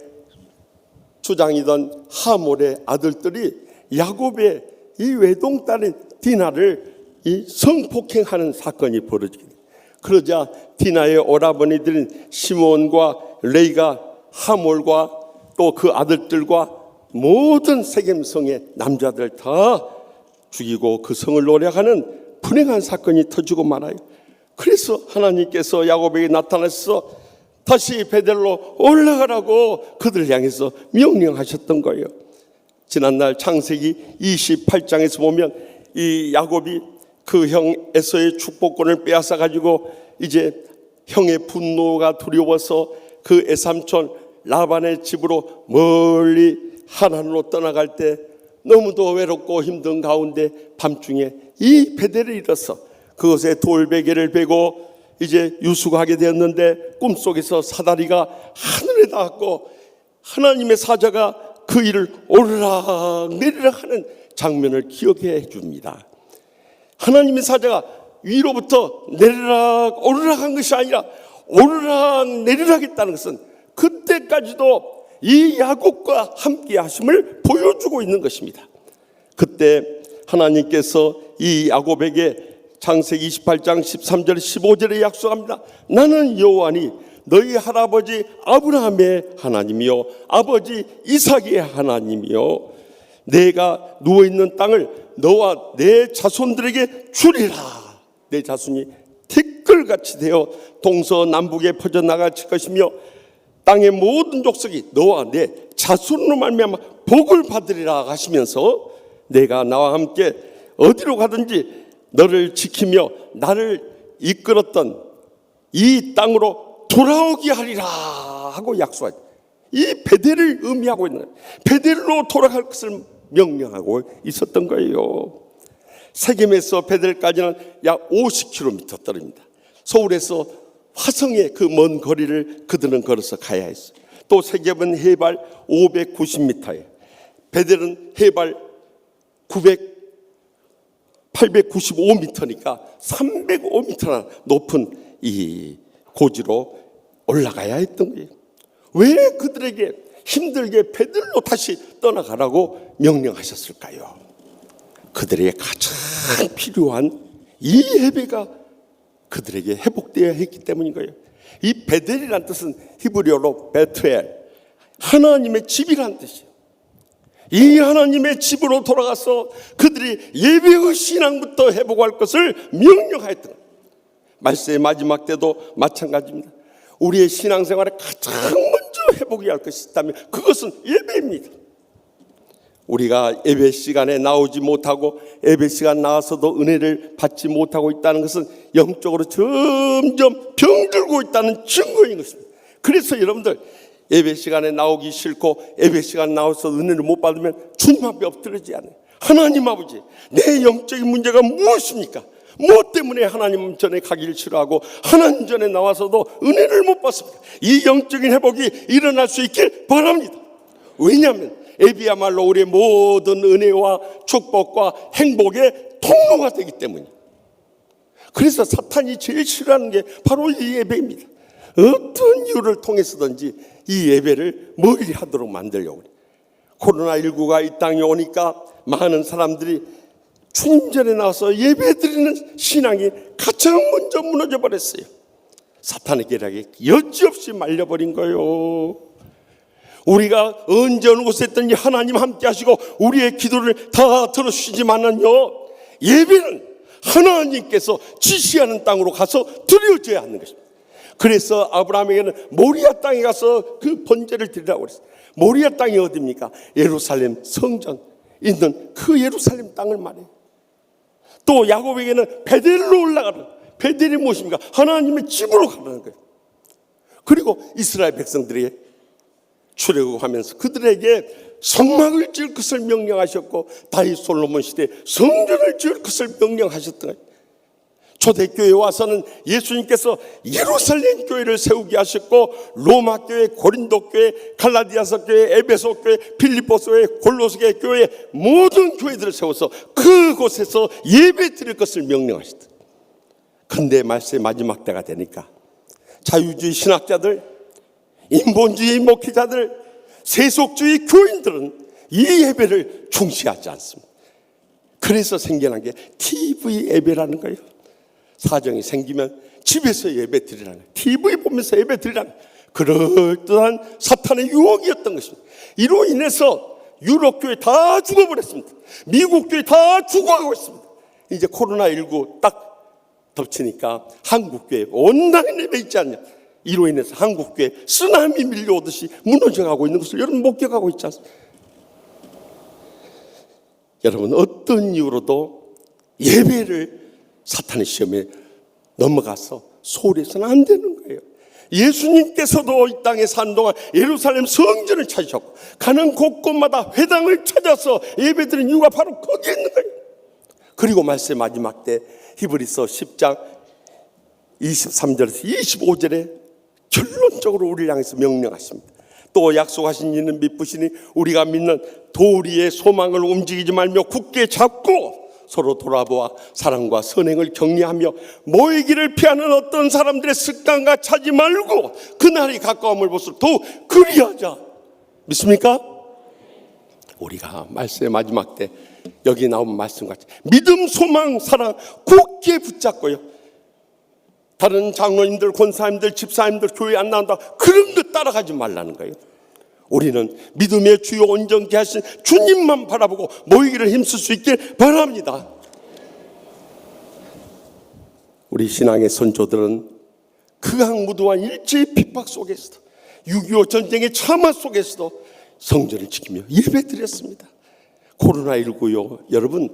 주장이던 하몰의 아들들이 야곱의 이 외동딸인 디나를 이 성폭행하는 사건이 벌어지게 돼요. 그러자 디나의 오라버니들인 시몬과 레이가 하몰과 또 그 아들들과 모든 세겜성의 남자들 다 죽이고 그 성을 노략하는 불행한 사건이 터지고 말아요. 그래서 하나님께서 야곱에게 나타나서 다시 베델로 올라가라고 그들을 향해서 명령하셨던 거예요. 지난날 창세기 28장에서 보면 이 야곱이 그 형 에서의 축복권을 빼앗아 가지고 이제 형의 분노가 두려워서 그 애삼촌 라반의 집으로 멀리 하란으로 떠나갈 때 너무도 외롭고 힘든 가운데 밤중에 이 베델에 이르러서 그곳에 돌베개를 베고 이제 유숙하게 되었는데 꿈속에서 사다리가 하늘에 닿았고 하나님의 사자가 그 일을 오르락 내리락 하는 장면을 기억해 줍니다. 하나님의 사자가 위로부터 내리락 오르락 한 것이 아니라 오르락 내리락 했다는 것은 그때까지도 이 야곱과 함께 하심을 보여주고 있는 것입니다. 그때 하나님께서 이 야곱에게 창세기 28장 13절 15절에 약속합니다. 나는 여호와니 너희 할아버지 아브라함의 하나님이요 아버지 이삭의 하나님이요 내가 누워있는 땅을 너와 내 자손들에게 주리라. 내 자손이 티끌같이 되어 동서남북에 퍼져나갈 것이며 땅의 모든 족속이 너와 내 자손으로 말미암아 복을 받으리라 하시면서 내가 나와 함께 어디로 가든지 너를 지키며 나를 이끌었던 이 땅으로 돌아오게 하리라 하고 약속하죠. 이 베델을 의미하고 있는 베델로 돌아갈 것을 명령하고 있었던 거예요. 세겜에서 베델까지는 약 50km 떨어집니다. 서울에서 화성의 그 먼 거리를 그들은 걸어서 가야 했어요. 또 세겜은 해발 590m예요. 베델은 해발 895m니까 305m나 높은 이 고지로 올라가야 했던 거예요. 왜 그들에게 힘들게 배들로 다시 떠나가라고 명령하셨을까요? 그들에게 가장 필요한 이 예배가 그들에게 회복되어야 했기 때문인 거예요. 이 베델이란 뜻은 히브리어로 베트엘, 하나님의 집이란 뜻이에요. 이 하나님의 집으로 돌아가서 그들이 예배의 신앙부터 회복할 것을 명령하였던 거예요. 말세의 마지막 때도 마찬가지입니다. 우리의 신앙생활에 가장 먼저 회복해야 할 것이 있다면 그것은 예배입니다. 우리가 예배 시간에 나오지 못하고 예배 시간 나와서도 은혜를 받지 못하고 있다는 것은 영적으로 점점 병들고 있다는 증거인 것입니다. 그래서 여러분들 예배 시간에 나오기 싫고 예배 시간 나와서 은혜를 못 받으면 주님 앞에 엎드리지 않아요. 하나님 아버지, 내 영적인 문제가 무엇입니까? 무엇 때문에 하나님 전에 가기를 싫어하고 하나님 전에 나와서도 은혜를 못 받습니까? 이 영적인 회복이 일어날 수 있길 바랍니다. 왜냐하면 예배야말로 우리의 모든 은혜와 축복과 행복의 통로가 되기 때문이에요. 그래서 사탄이 제일 싫어하는 게 바로 이 예배입니다. 어떤 이유를 통해서든지 이 예배를 멀리 하도록 만들려고 해요. 코로나19가 이 땅에 오니까 많은 사람들이 주님 전에 나와서 예배드리는 신앙이 가장 먼저 무너져 버렸어요. 사탄의 계략에 여지없이 말려버린 거예요. 우리가 언제 어느 곳에 있든지 하나님 함께 하시고 우리의 기도를 다 들어주시지만은요, 예배는 하나님께서 지시하는 땅으로 가서 드려져야 하는 것입니다. 그래서 아브라함에게는 모리아 땅에 가서 그 번제를 드리라고 그랬어요. 모리아 땅이 어디입니까? 예루살렘 성전 있는 그 예루살렘 땅을 말해요. 또 야곱에게는 베델로 올라가는, 베델이 무엇입니까? 하나님의 집으로 가라는 거예요. 그리고 이스라엘 백성들에게 출애굽하면서 그들에게 성막을 지을 것을 명령하셨고 다윗 솔로몬 시대에 성전을 지을 것을 명령하셨던 거예요. 초대교회에 와서는 예수님께서 예루살렘 교회를 세우게 하셨고 로마 교회, 고린도 교회, 갈라디아서 교회, 에베소 교회, 빌립보서 교회, 골로새 교회 모든 교회들을 세워서 그곳에서 예배 드릴 것을 명령하셨다. 그런데 말세의 마지막 때가 되니까 자유주의 신학자들, 인본주의 목회자들, 세속주의 교인들은 이 예배를 중시하지 않습니다. 그래서 생겨난 게 TV 예배라는 거예요. 사정이 생기면 집에서 예배 드리라는 거예요. TV 보면서 예배 드리라는 거예요. 그럴듯한 사탄의 유혹이었던 것입니다. 이로 인해서 유럽 교회 다 죽어버렸습니다. 미국 교회 다 죽어가고 있습니다. 이제 코로나19 딱 덮치니까 한국 교회 온라인 예배 있지 않냐. 이로 인해서 한국 교회 쓰나미 밀려오듯이 무너져가고 있는 것을 여러분 목격하고 있지 않습니까? 여러분 어떤 이유로도 예배를 사탄의 시험에 넘어가서 소홀히 해서는 안 되는 거예요. 예수님께서도 이 땅에 사는 동안 예루살렘 성전을 찾으셨고 가는 곳곳마다 회당을 찾아서 예배드린 이유가 바로 거기에 있는 거예요. 그리고 말세 마지막 때 히브리서 10장 23절에서 25절에 결론적으로 우리를 향해서 명령하십니다. 또 약속하신 이는 미쁘시니 우리가 믿는 도리의 소망을 움직이지 말며 굳게 잡고 서로 돌아보아 사랑과 선행을 격려하며 모이기를 피하는 어떤 사람들의 습관과 차지 말고 그날이 가까움을 볼수록 더욱 그리하자. 믿습니까? 우리가 말씀의 마지막 때 여기 나온 말씀같이 믿음, 소망, 사랑 굳게 붙잡고요. 다른 장로님들, 권사님들, 집사님들 교회 안 나온다 그런 거 따라가지 말라는 거예요. 우리는 믿음의 주요 온전케 하신 주님만 바라보고 모이기를 힘쓸 수 있길 바랍니다. 우리 신앙의 선조들은 극악무도한 일제의 핍박 속에서도 6.25 전쟁의 참화 속에서도 성전을 지키며 예배드렸습니다. 코로나19요. 여러분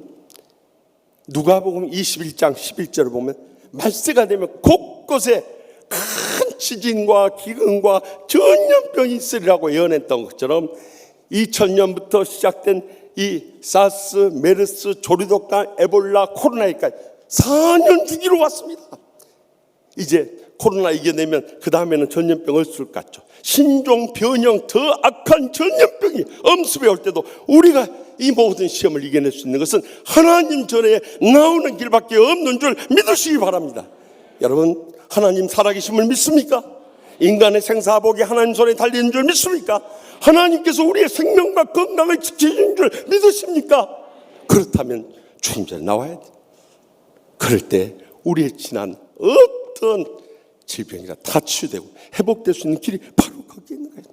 누가복음 21장 11절을 보면 말세가 되면 곳곳에 큰 지진과 기근과 전염병이 있으리라고 예언했던 것처럼 2000년부터 시작된 이 사스, 메르스, 조류독감, 에볼라, 코로나19까지 4년 주기로 왔습니다. 이제 코로나 이겨내면 그 다음에는 전염병 올수 같죠. 신종, 변형, 더 악한 전염병이 엄습해 올 때도 우리가 이 모든 시험을 이겨낼 수 있는 것은 하나님 전에 나오는 길밖에 없는 줄 믿으시기 바랍니다. 여러분 하나님 살아계심을 믿습니까? 인간의 생사복이 하나님 손에 달리는 줄 믿습니까? 하나님께서 우리의 생명과 건강을 지키는 줄 믿으십니까? 그렇다면 주님 전에 나와야 돼. 그럴 때 우리의 지난 어떤 질병이라 다 치유되고 회복될 수 있는 길이 바로 거기에 있는 거예요.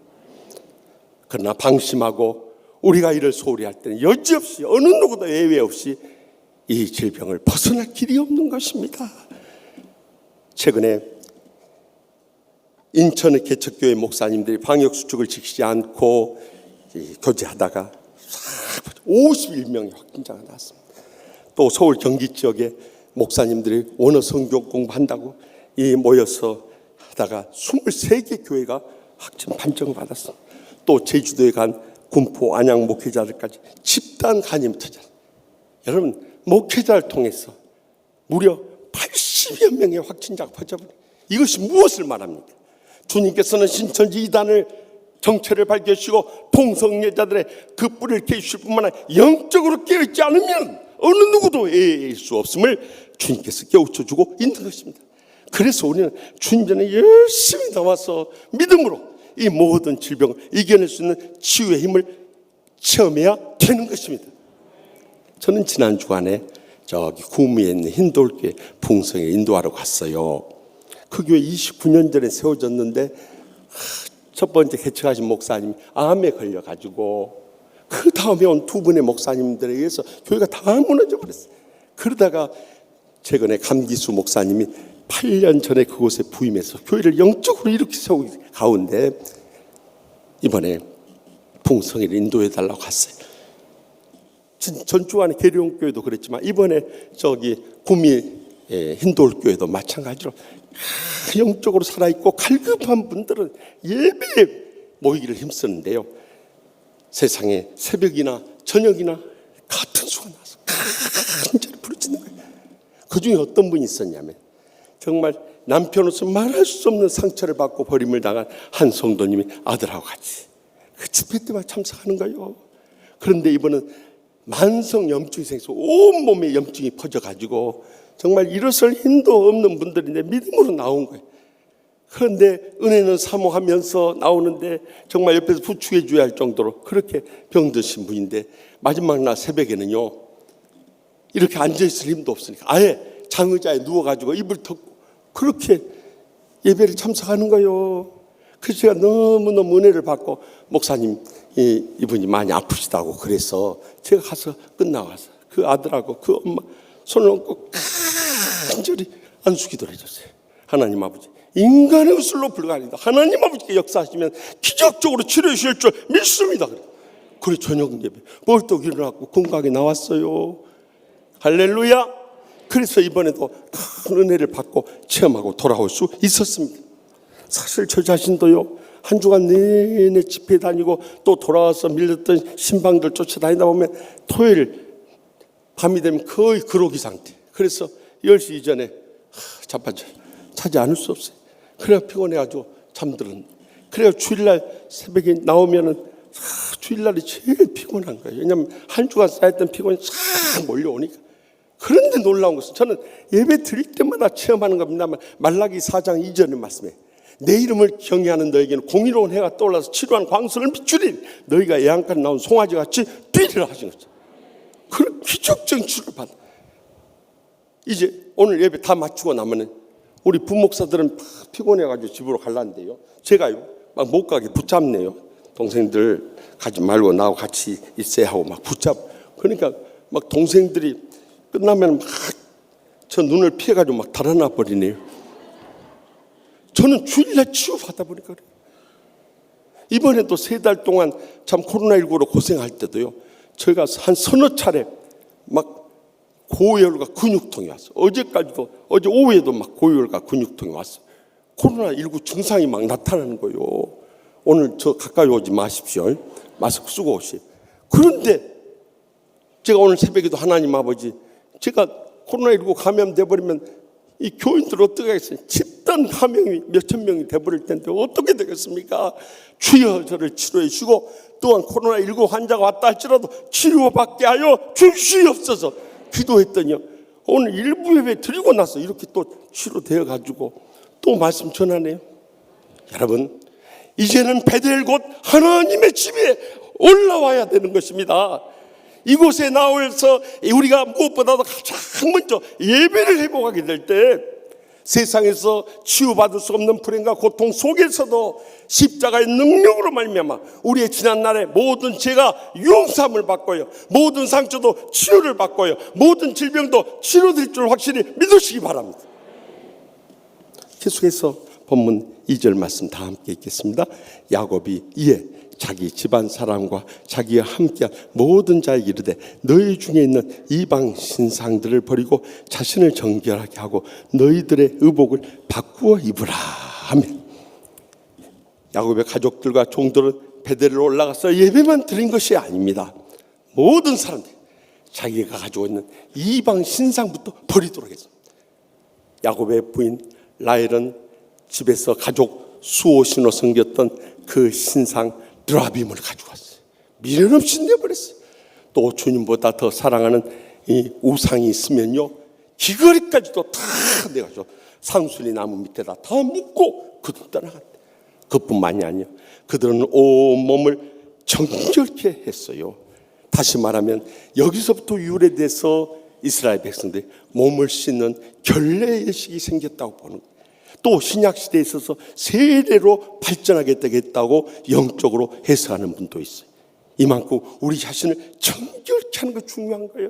그러나 방심하고 우리가 이를 소홀히 할 때는 여지없이 어느 누구도 예외 없이 이 질병을 벗어날 길이 없는 것입니다. 최근에 인천의 개척교회 목사님들이 방역수칙을 지키지 않고 교제하다가 51명의 확진자가 나왔습니다. 또 서울 경기 지역에 목사님들이 원어 성경 공부한다고 모여서 하다가 23개 교회가 확진 판정을 받았습니다. 또 제주도에 간 군포 안양 목회자들까지 집단 간염 터졌어요. 여러분, 목회자를 통해서 무려 80여 명의 확진자가 퍼져버려요. 이것이 무엇을 말합니까? 주님께서는 신천지 이단을 정체를 밝혀주시고 동성애자들의 그 뿌리를 깨주실 뿐만 아니라 영적으로 깨어있지 않으면 어느 누구도 애일 수 없음을 주님께서 깨우쳐주고 있는 것입니다. 그래서 우리는 주님 전에 열심히 나와서 믿음으로 이 모든 질병을 이겨낼 수 있는 치유의 힘을 체험해야 되는 것입니다. 저는 지난 주간에 저기 구미에 있는 힌돌교회 풍성에 인도하러 갔어요. 그 교회 29년 전에 세워졌는데 첫 번째 개척하신 목사님이 암에 걸려가지고 그 다음에 온 두 분의 목사님들에 의해서 교회가 다 무너져 버렸어요. 그러다가 최근에 감기수 목사님이 8년 전에 그곳에 부임해서 교회를 영적으로 이렇게 세우기 가운데 이번에 풍성회를 인도해달라고 갔어요. 전주안의 계룡교회도 그랬지만 이번에 저기 구미 힌돌교회도 마찬가지로 영적으로 살아있고 갈급한 분들은 예배에 모이기를 힘쓰는데요. 세상에 새벽이나 저녁이나 같은 수가 나서 간절히 부르짖는 거예요. 그 중에 어떤 분이 있었냐면 정말 남편으로서 말할 수 없는 상처를 받고 버림을 당한 한 성도님이 아들하고 같이 그 집회 때마다 참석하는 거예요. 그런데 이번은 만성 염증이 생겨서 온몸에 염증이 퍼져가지고 정말 일어설 힘도 없는 분들인데 믿음으로 나온 거예요. 그런데 은혜는 사모하면서 나오는데 정말 옆에서 부축해 줘야 할 정도로 그렇게 병드신 분인데 마지막 날 새벽에는요 이렇게 앉아있을 힘도 없으니까 아예 장의자에 누워가지고 이불 덮고 그렇게 예배를 참석하는 거예요. 그래서 제가 너무너무 은혜를 받고 목사님 이분이 많이 아프시다고 그래서 제가 가서 끝나고 와서 그 아들하고 그 엄마 손을 얹고 간절히 안수기도를 해줬어요. 하나님 아버지, 인간의 의술로 불가능하다. 하나님 아버지께 역사하시면 기적적으로 치료해 주실 줄 믿습니다. 그래 저녁 예배 벌떡 일어나고 건강하게 나왔어요. 할렐루야. 그래서 이번에도 큰 은혜를 받고 체험하고 돌아올 수 있었습니다. 사실 저 자신도요 한 주간 내내 집회 다니고 또 돌아와서 밀렸던 신방들 쫓아다니다 보면 토요일 밤이 되면 거의 그러기 상태. 그래서 10시 이전에 자빠져 자지 않을 수 없어요. 그래야 피곤해가지고 잠들었는데 그래야 주일날 새벽에 나오면은 주일날이 제일 피곤한 거예요. 왜냐하면 한 주간 쌓였던 피곤이 싹 몰려오니까. 그런데 놀라운 것은 저는 예배 드릴 때마다 체험하는 겁니다만 말라기 4장 2절의 말씀에 내 이름을 경외하는 너에게는 공의로운 해가 떠올라서 치루한 광선을 비추리니 너희가 애양간 나온 송아지같이 뛰리라 하신 거죠. 그런 기적적인 치료를 받아. 이제 오늘 예배 다 마치고 나면은 우리 부목사들은 피곤해가지고 집으로 가려는데요. 제가요 막 못 가게 붙잡네요. 동생들 가지 말고 나하고 같이 있어야 하고 막 붙잡. 그러니까 막 동생들이 끝나면 막 저 눈을 피해가지고 막 달아나 버리네요. 저는 주일날 치유받아 보니까 그래요. 이번에도 3달 동안 참 코로나19로 고생할 때도요. 저희가 한 서너 차례 막 고열과 근육통이 왔어요. 어제까지도 어제 오후에도 막 고열과 근육통이 왔어요. 코로나19 증상이 막 나타나는 거예요. 오늘 저 가까이 오지 마십시오. 마스크 쓰고 오세요. 그런데 제가 오늘 새벽에도 하나님 아버지 제가 코로나19 감염돼 버리면 이 교인들 어떻게 하겠어요? 집단 감염이 몇천 명이 돼버릴 텐데 어떻게 되겠습니까? 주여 저를 치료해 주시고 또한 코로나19 환자가 왔다 할지라도 치료받게 하여 주시옵소서 기도했더니요 오늘 일부 예배 드리고 나서 이렇게 또 치료되어 가지고 또 말씀 전하네요. 여러분, 이제는 베델 곧 하나님의 집에 올라와야 되는 것입니다. 이곳에 나와서 우리가 무엇보다도 가장 먼저 예배를 회복하게 될 때 세상에서 치유받을 수 없는 불행과 고통 속에서도 십자가의 능력으로 말미암아 우리의 지난날의 모든 죄가 용서함을 받고요, 모든 상처도 치유를 받고요, 모든 질병도 치료될 줄 확실히 믿으시기 바랍니다. 계속해서 본문 2절 말씀 다 함께 읽겠습니다. 야곱이 이에 자기 집안 사람과 자기와 함께한 모든 자에게 이르되 너희 중에 있는 이방 신상들을 버리고 자신을 정결하게 하고 너희들의 의복을 바꾸어 입으라 하며, 야곱의 가족들과 종들은 베델에 올라가서 예배만 드린 것이 아닙니다. 모든 사람들 자기가 가지고 있는 이방 신상부터 버리도록 했습니다. 야곱의 부인 라헬은 집에서 가족 수호신으로 섬겼던 그 신상 드라빔을 가지고 왔어요. 미련 없이 내버렸어요. 또 주님보다 더 사랑하는 이 우상이 있으면요, 귀걸이까지도 다 내가지고 상순이 나무 밑에다 다 묶고 그들 떠나갔대. 그뿐만이 아니에요. 그들은 온몸을 정결케 했어요. 다시 말하면 여기서부터 유래돼서 이스라엘 백성들이 몸을 씻는 결례 예식이 생겼다고 보는 거예요. 또 신약시대에 있어서 세례로 발전하게 되겠다고 영적으로 해석하는 분도 있어요. 이만큼 우리 자신을 정결케 하는 거 중요한 거예요.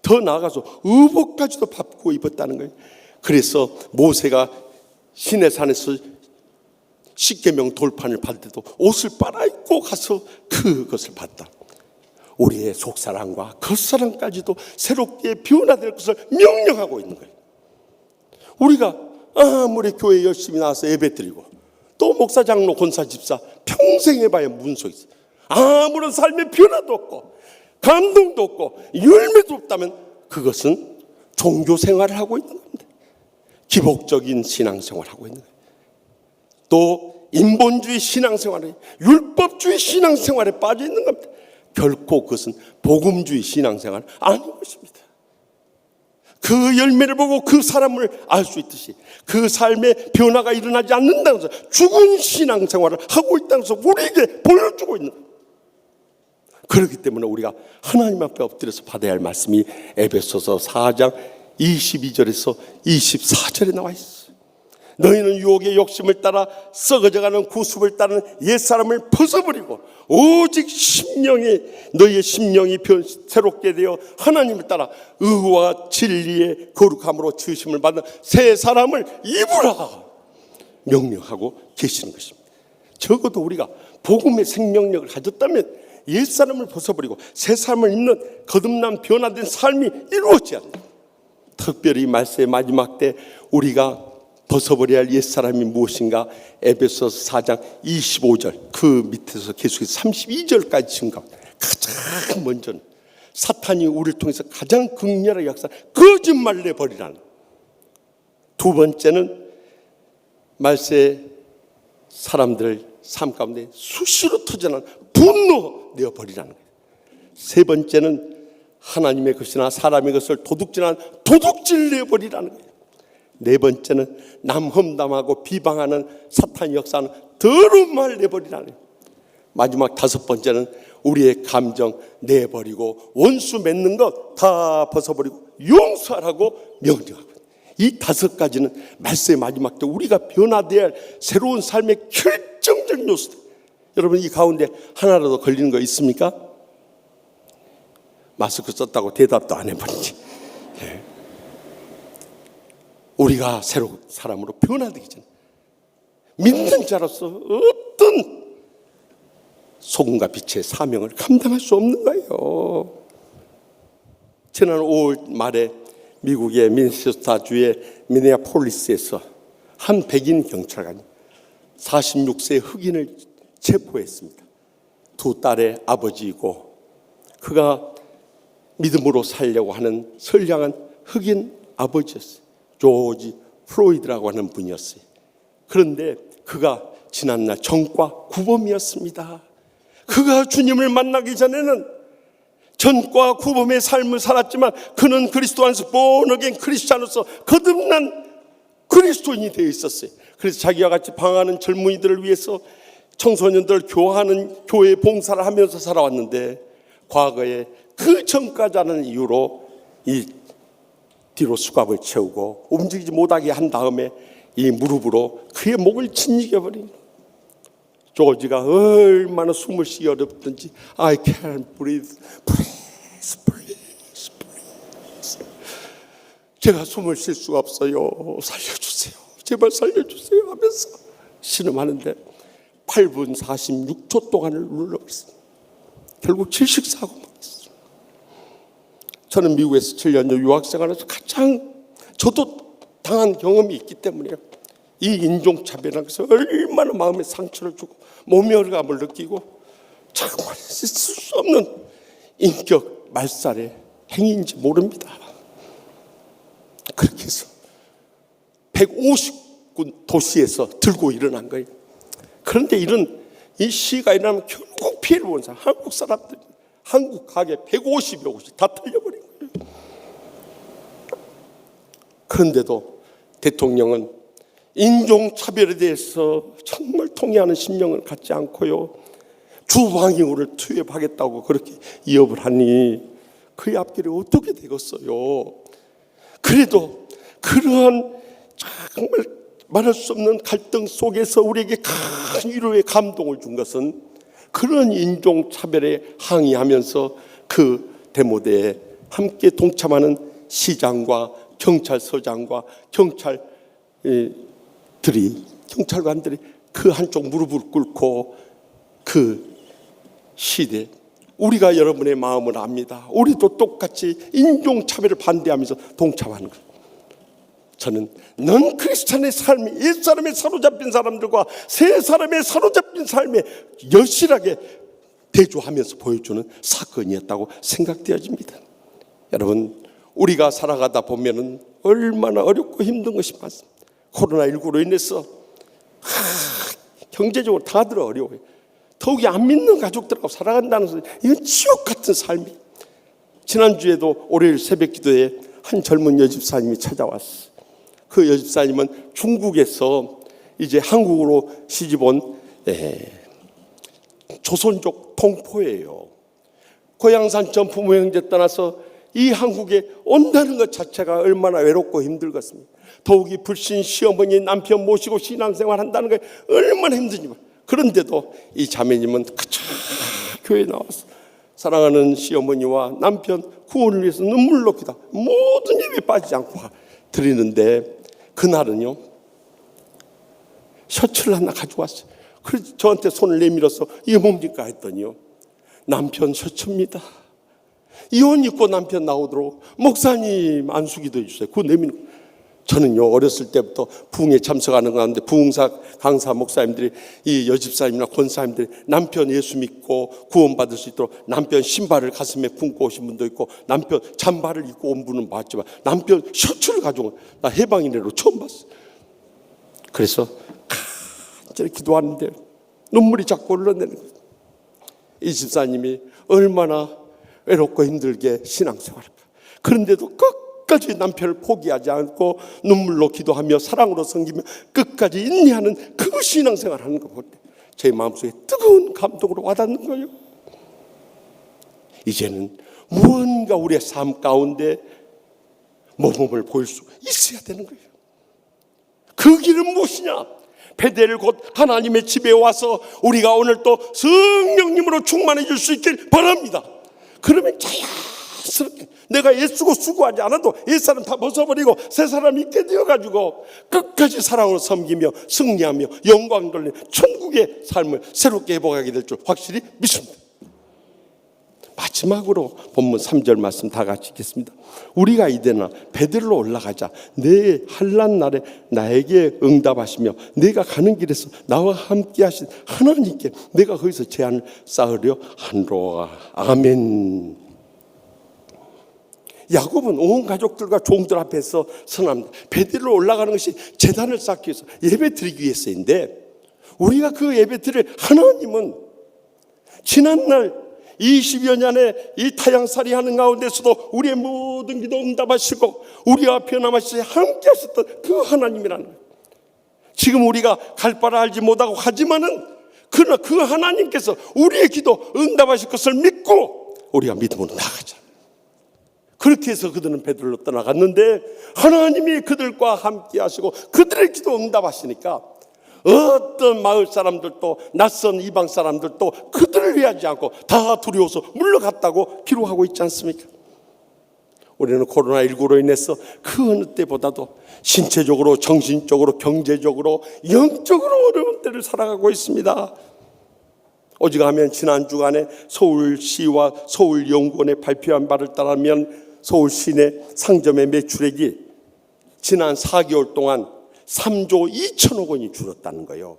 더 나아가서 의복까지도 바꾸고 입었다는 거예요. 그래서 모세가 시내산에서 십계명 돌판을 받을 때도 옷을 빨아입고 가서 그것을 봤다. 우리의 속사람과 겉사람까지도 새롭게 변화될 것을 명령하고 있는 거예요. 우리가 아무리 교회 열심히 나와서 예배 드리고 또 목사, 장로, 권사, 집사 평생 해봐야 문서 있어요. 아무런 삶의 변화도 없고 감동도 없고 열매도 없다면 그것은 종교 생활을 하고 있는 겁니다. 기복적인 신앙생활을 하고 있는 거예요. 또 인본주의 신앙생활에, 율법주의 신앙생활에 빠져 있는 겁니다. 결코 그것은 복음주의 신앙생활 아닌 것입니다. 그 열매를 보고 그 사람을 알 수 있듯이 그 삶의 변화가 일어나지 않는다는 것을, 죽은 신앙생활을 하고 있다는 것을 우리에게 보여주고 있는 거예요. 그렇기 때문에 우리가 하나님 앞에 엎드려서 받아야 할 말씀이 에베소서 4장 22절에서 24절에 나와 있어요. 너희는 유혹의 욕심을 따라 썩어져가는 구습을 따르는 옛사람을 벗어버리고 오직 너희의 심령이 새롭게 되어 하나님을 따라 의와 진리의 거룩함으로 지으심을 받는 새 사람을 입으라 명령하고 계시는 것입니다. 적어도 우리가 복음의 생명력을 가졌다면 옛사람을 벗어버리고 새 사람을 입는 거듭난 변화된 삶이 이루어져야 합니다. 특별히 말세의 마지막 때 우리가 벗어버려야 할 옛사람이 무엇인가? 에베소서 4장 25절 그 밑에서 계속해서 32절까지 증거. 가장 먼저는 사탄이 우리를 통해서 가장 극렬하게 역사하는 거짓말 내버리라는. 두 번째는 말세 사람들 삶 가운데 수시로 터져나는 분노 내어버리라는 거예요. 세 번째는 하나님의 것이나 사람의 것을 도둑질하는 도둑질 내어버리라는 거예요. 네 번째는 남 험담하고 비방하는 사탄이 역사하는 더러운 말 내버리라는 거예요. 마지막 다섯 번째는 우리의 감정 내버리고 원수 맺는 것 다 벗어버리고 용서하라고 명령하고, 이 다섯 가지는 말세의 마지막 때 우리가 변화되어야 할 새로운 삶의 결정적인 요소들. 여러분, 이 가운데 하나라도 걸리는 거 있습니까? 마스크 썼다고 대답도 안 해버리지. 네. 우리가 새로운 사람으로 변화되기 전에 믿는 자로서 어떤 소금과 빛의 사명을 감당할 수 없는 거예요. 지난 5월 말에 미국의 미네소타주의 미네아폴리스에서 한 백인 경찰관이 46세 흑인을 체포했습니다. 두 딸의 아버지이고 그가 믿음으로 살려고 하는 선량한 흑인 아버지였어요. 조지 플로이드라고 하는 분이었어요. 그런데 그가 지난날 전과 구범이었습니다. 그가 주님을 만나기 전에는 전과 구범의 삶을 살았지만 그는 그리스도 안에서 born again 크리스찬으로서 거듭난 그리스도인이 되어 있었어요. 그래서 자기와 같이 방황하는 젊은이들을 위해서 청소년들 교화하는 교회 봉사를 하면서 살아왔는데, 과거에 그 전까지 하는 이유로 이 뒤로 수갑을 채우고 움직이지 못하게 한 다음에 이 무릎으로 그의 목을 짓이겨버린 거예요. 조지가 얼마나 숨을 쉬기 어렵든지 I can't breathe, please, please, please. 제가 숨을 쉴 수가 없어요. 살려주세요. 제발 살려주세요 하면서 신음하는데 8분 46초 동안을 눌러버렸습니다. 결국 질식사고 말았어요. 저는 미국에서 7년 유학생활에서 가장 저도 당한 경험이 있기 때문에 이 인종차별이라는 것을 얼마나 마음에 상처를 주고 모멸감을 느끼고 정말 있을 수 없는 인격 말살의 행위인지 모릅니다. 그렇게 해서 150군 도시에서 들고 일어난 거예요. 그런데 이 시가 일어나면 결국 피해를 본 사람, 한국 사람들, 한국 가게 150여 곳이 다 털려버린 거예요. 그런데도 대통령은 인종차별에 대해서 정말 통해하는 심령을 갖지 않고요, 주방위호를 투입하겠다고 그렇게 위협을 하니 그의 앞길이 어떻게 되겠어요? 그래도 그러한 정말 말할 수 없는 갈등 속에서 우리에게 큰 위로의 감동을 준 것은 그런 인종차별에 항의하면서 그 데모대에 함께 동참하는 시장과 경찰서장과 경찰관들이 그 한쪽 무릎을 꿇고 그 시대, 우리가 여러분의 마음을 압니다. 우리도 똑같이 인종차별을 반대하면서 동참하는 거예요. 저는 넌 크리스찬의 삶이 옛사람에 사로잡힌 사람들과 새사람의 사로잡힌 삶에 여실하게 대조하면서 보여주는 사건이었다고 생각되어집니다. 여러분, 우리가 살아가다 보면은 얼마나 어렵고 힘든 것이 많습니다. 코로나19로 인해서 경제적으로 다들 어려워요. 더욱이 안 믿는 가족들하고 살아간다는 것은 이건 지옥 같은 삶이에요. 지난주에도 월요일 새벽 기도에 한 젊은 여집사님이 찾아왔어요. 그 여집사님은 중국에서 이제 한국으로 시집온 조선족 동포예요. 고향산 전 부모 형제 떠나서 이 한국에 온다는 것 자체가 얼마나 외롭고 힘들겠습니까? 더욱이 불신 시어머니 남편 모시고 신앙생활 한다는 게 얼마나 힘든지. 그런데도 이 자매님은 그저 교회에 나와서 사랑하는 시어머니와 남편 구원을 위해서 눈물로 기도, 모든 예배 빠지지 않고 드리는데, 그날은요 셔츠를 하나 가지고 왔어요. 그래서 저한테 손을 내밀어서 이게 뭡니까 했더니요, 남편 셔츠입니다. 이 옷 입고 남편 나오도록 목사님 안수기도 해주세요. 그거 내미는. 저는요 어렸을 때부터 부흥에 참석하는 가운데 부흥사 강사 목사님들이, 이 여집사님이나 권사님들이 남편 예수 믿고 구원받을 수 있도록 남편 신발을 가슴에 품고 오신 분도 있고 남편 잠바를 입고 온 분은 봤지만 남편 셔츠를 가져온, 나 해방이래로 처음 봤어. 그래서 간절히 기도하는데 눈물이 자꾸 흘러내는 거예요. 이 집사님이 얼마나 외롭고 힘들게 신앙생활할까. 그런데도 끝까지 남편을 포기하지 않고 눈물로 기도하며 사랑으로 섬기며 끝까지 인내하는 그 신앙생활하는 거 볼 때 제 마음속에 뜨거운 감동으로 와닿는 거예요. 이제는 무언가 우리의 삶 가운데 모범을 보일 수 있어야 되는 거예요. 그 길은 무엇이냐? 베델 곧 하나님의 집에 와서 우리가 오늘 또 성령님으로 충만해질 수 있길 바랍니다. 그러면 자연스럽게 내가 애쓰고 수고하지 않아도 옛사람 다 벗어버리고 새사람이 있게 되어가지고 끝까지 사랑으로 섬기며 승리하며 영광 돌리는 천국의 삶을 새롭게 회복하게 될 줄 확실히 믿습니다. 마지막으로 본문 3절 말씀 다 같이 읽겠습니다. 우리가 이제나 베들로 올라가자. 내 환난 날에 나에게 응답하시며 내가 가는 길에서 나와 함께 하신 하나님께 내가 거기서 제안을 쌓으려 하노라. 아멘. 야곱은 온 가족들과 종들 앞에서 선합니다. 베들로 올라가는 것이 제단을 쌓기 위해서, 예배 드리기 위해서인데, 우리가 그 예배 드릴 하나님은 지난날 20여 년의 이 타향살이 하는 가운데서도 우리의 모든 기도 응답하시고 우리와 변함없이 함께 하셨던 그 하나님이라는 거예요. 지금 우리가 갈 바를 알지 못하고 하지만은 그러나 그 하나님께서 우리의 기도 응답하실 것을 믿고 우리가 믿음으로 나아가자. 그렇게 해서 그들은 베들로 떠나갔는데 하나님이 그들과 함께 하시고 그들의 기도 응답하시니까 어떤 마을 사람들도 낯선 이방 사람들도 그들을 위하지 않고 다 두려워서 물러갔다고 기록하고 있지 않습니까? 우리는 코로나19로 인해서 그 어느 때보다도 신체적으로, 정신적으로, 경제적으로, 영적으로 어려운 때를 살아가고 있습니다. 오직하면 지난 주간에 서울시와 서울연구원에 발표한 바를 따르면 서울 시내 상점의 매출액이 지난 4개월 동안 3조 2천억 원이 줄었다는 거예요.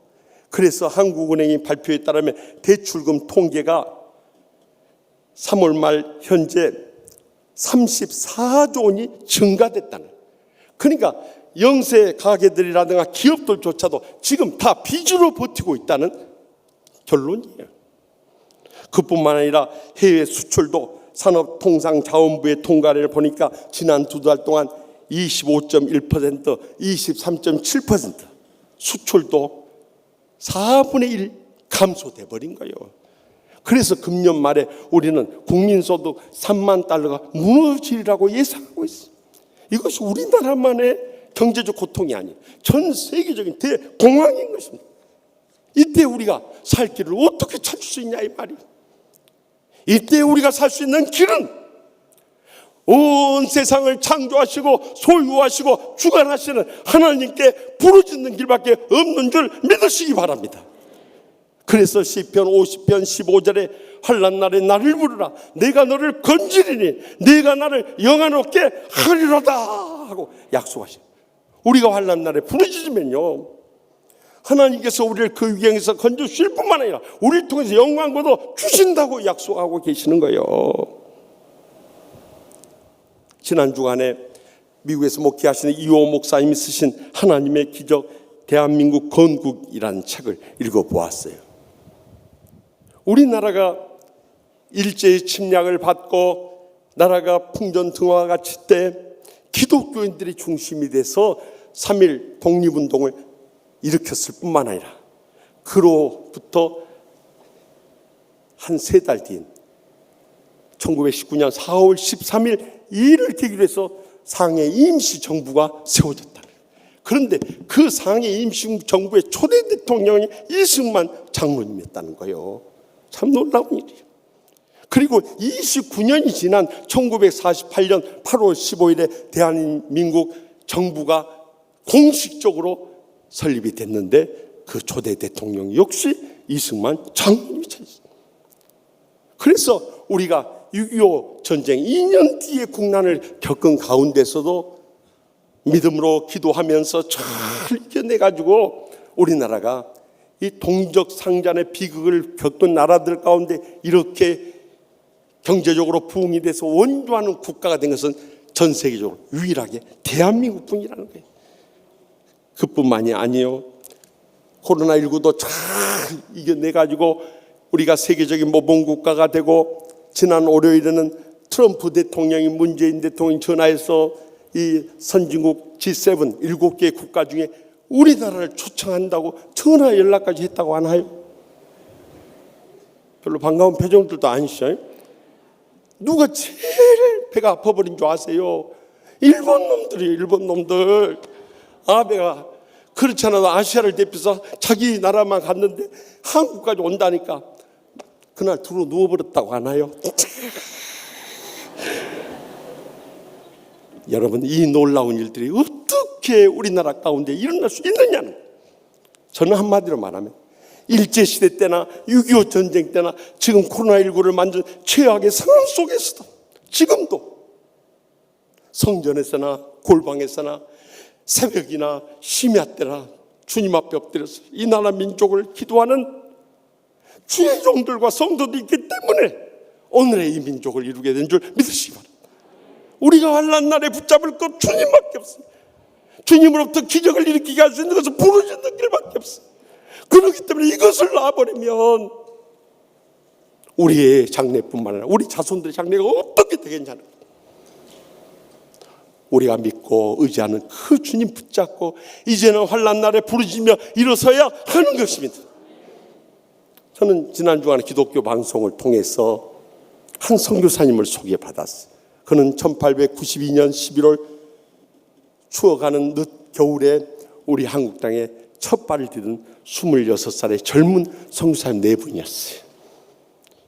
그래서 한국은행이 발표에 따르면 대출금 통계가 3월 말 현재 34조 원이 증가됐다는 거예요. 그러니까 영세 가게들이라든가 기업들조차도 지금 다 빚으로 버티고 있다는 결론이에요. 그뿐만 아니라 해외 수출도 산업통상자원부의 통계를 보니까 지난 2달 동안 25.1%, 23.7% 수출도 4분의 1 감소돼 버린 거예요. 그래서 금년 말에 우리는 국민소득 3만 달러가 무너지리라고 예상하고 있어요. 이것이 우리나라만의 경제적 고통이 아니에요. 전 세계적인 대공황인 것입니다. 이때 우리가 살 길을 어떻게 찾을 수 있냐 이 말이에요. 이때 우리가 살 수 있는 길은 온 세상을 창조하시고 소유하시고 주관하시는 하나님께 부르짖는 길밖에 없는 줄 믿으시기 바랍니다. 그래서 시편 50편 15절에 환난 날에 나를 부르라 내가 너를 건지리니 내가 나를 영화롭게 하리로다 하고 약속하셔요. 우리가 환난 날에 부르짖으면요 하나님께서 우리를 그 위경에서 건져주실 뿐만 아니라 우리를 통해서 영광도 주신다고 약속하고 계시는 거예요. 지난 주간에 미국에서 목회하시는 이호 목사님이 쓰신 하나님의 기적 대한민국 건국이라는 책을 읽어보았어요. 우리나라가 일제의 침략을 받고 나라가 풍전등화가 칠 때 기독교인들이 중심이 돼서 3.1 독립운동을 일으켰을 뿐만 아니라 그로부터 한 3달 뒤인 1919년 4월 13일 이를 계기로 해서 상해 임시정부가 세워졌다. 그런데 그 상해 임시정부의 초대 대통령이 이승만 장로님이었다는 거예요. 참 놀라운 일이에요. 그리고 29년이 지난 1948년 8월 15일에 대한민국 정부가 공식적으로 설립이 됐는데 그 초대 대통령 역시 이승만 장로님이 찾았어요. 그래서 우리가 6.25 전쟁 2년 뒤에 국난을 겪은 가운데서도 믿음으로 기도하면서 잘 이겨내가지고 우리나라가 이 동적 상잔의 비극을 겪은 나라들 가운데 이렇게 경제적으로 부흥이 돼서 원조하는 국가가 된 것은 전 세계적으로 유일하게 대한민국뿐이라는 거예요. 그뿐만이 아니에요. 코로나19도 잘 이겨내가지고 우리가 세계적인 모범국가가 되고 지난 월요일에는 트럼프 대통령이 문재인 대통령이 전화해서 이 선진국 G7 7개 국가 중에 우리나라를 초청한다고 전화 연락까지 했다고 하나요? 별로 반가운 표정들도 아니시죠? 누가 제일 배가 아파버린 줄 아세요? 일본 놈들이에요. 일본 놈들. 아베가 그렇지 않아도 아시아를 대표해서 자기 나라만 갔는데 한국까지 온다니까 그날 들어 누워버렸다고 하나요? 여러분 이 놀라운 일들이 어떻게 우리나라 가운데 일어날 수 있느냐는 저는 한마디로 말하면 일제시대 때나 6.25 전쟁 때나 지금 코로나19를 만든 최악의 상황 속에서도 지금도 성전에서나 골방에서나 새벽이나 심야 때나 주님 앞에 엎드려서 이 나라 민족을 기도하는 주의 종들과 성도도 있기 때문에 오늘의 이 민족을 이루게 된 줄 믿으시기 바랍니다. 우리가 환난 날에 붙잡을 것 주님밖에 없습니다. 주님으로부터 기적을 일으키게 할 수 있는 것은 부르짖는 길밖에 없습니다. 그렇기 때문에 이것을 놔버리면 우리의 장래뿐만 아니라 우리 자손들의 장래가 어떻게 되겠냐는 거예요. 우리가 믿고 의지하는 그 주님 붙잡고 이제는 환난 날에 부르짖며 일어서야 하는 것입니다. 저는 지난 주간에 기독교 방송을 통해서 한 선교사님을 소개받았어요. 그는 1892년 11월 추워가는 늦 겨울에 우리 한국 땅에 첫 발을 디딘 26살의 젊은 선교사님 네 분이었어요.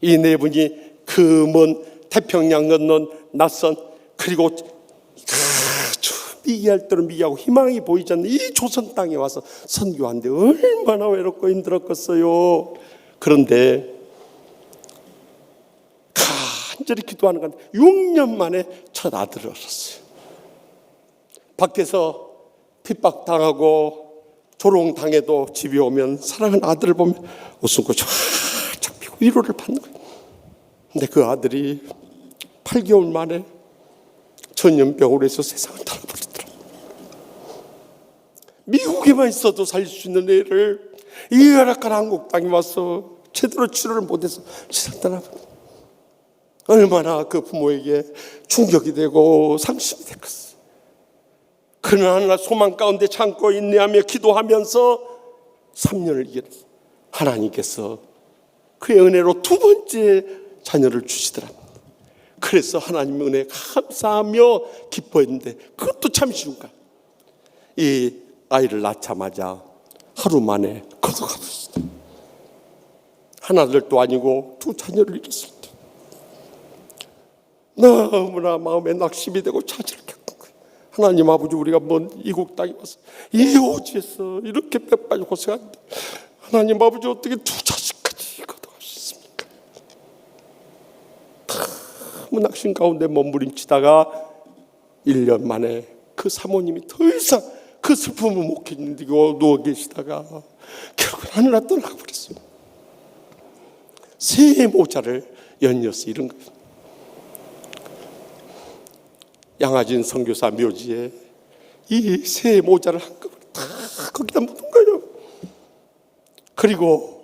이 네 분이 그 먼 태평양 건넌 낯선 그리고 아주 미개할 대로 미개하고 희망이 보이지 않는 이 조선 땅에 와서 선교하는데 얼마나 외롭고 힘들었겠어요. 그런데 간절히 기도하는 가운데 6년 만에 첫 아들을 얻었어요. 밖에서 핍박당하고 조롱당해도 집에 오면 사랑하는 아들을 보면 웃음꽃이 활짝 피고 위로를 받는 거예요. 근데 그 아들이 8개월 만에 전염병으로 해서 세상을 떠나버리더라고요. 미국에만 있어도 살릴 수 있는 애를 이 열악한 한국 땅에 와서 제대로 치료를 못해서 세상 떠나버렸어요. 얼마나 그 부모에게 충격이 되고 상심이 됐겠어요. 그러나 소망 가운데 참고 인내하며 기도하면서 3년을 이겨냈어요. 하나님께서 그의 은혜로 두 번째 자녀를 주시더랍니다. 그래서 하나님의 은혜에 감사하며 기뻐했는데 그것도 참 쉬운가. 이 아이를 낳자마자 하루 만에 거둬가버렸어요. 하나들도 아니고 두 자녀를 잃었을 때 너무나 마음에 낙심이 되고 좌절을 겪은 거예요. 하나님 아버지, 우리가 먼 이국 땅에 와서 이 오지에서 이렇게 뼈빠지고 고생하는데 하나님 아버지, 어떻게 두 자식까지 거둬갈 수 있습니까? 너무 낙심 가운데 몸부림치다가 1년 만에 그 사모님이 더 이상 그 슬픔을 못 견디고 누워 계시다가 결국 하늘나 떠나가 버렸어요. 새 모자를 연이어서 잃은 거예요. 양아진 선교사 묘지에 이 새 모자를 한꺼번에 다 거기다 묻은 거예요. 그리고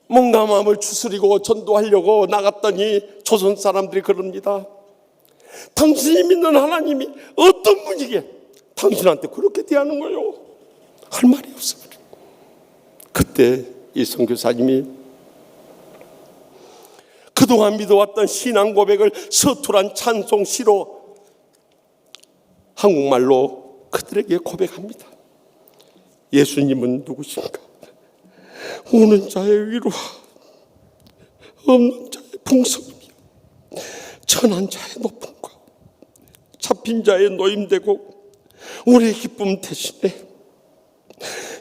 뭔가 마음을 추스리고 전도하려고 나갔더니 조선 사람들이 그럽니다. 당신이 믿는 하나님이 어떤 분이게 당신한테 그렇게 대하는 거예요? 할 말이 없어. 그때 이 선교사님이 그동안 믿어왔던 신앙 고백을 서투란 찬송시로 한국말로 그들에게 고백합니다. 예수님은 누구신가? 우는 자의 위로와 없는 자의 풍성이며 천한 자의 높음과 잡힌 자의 노임되고 우리의 기쁨 대신에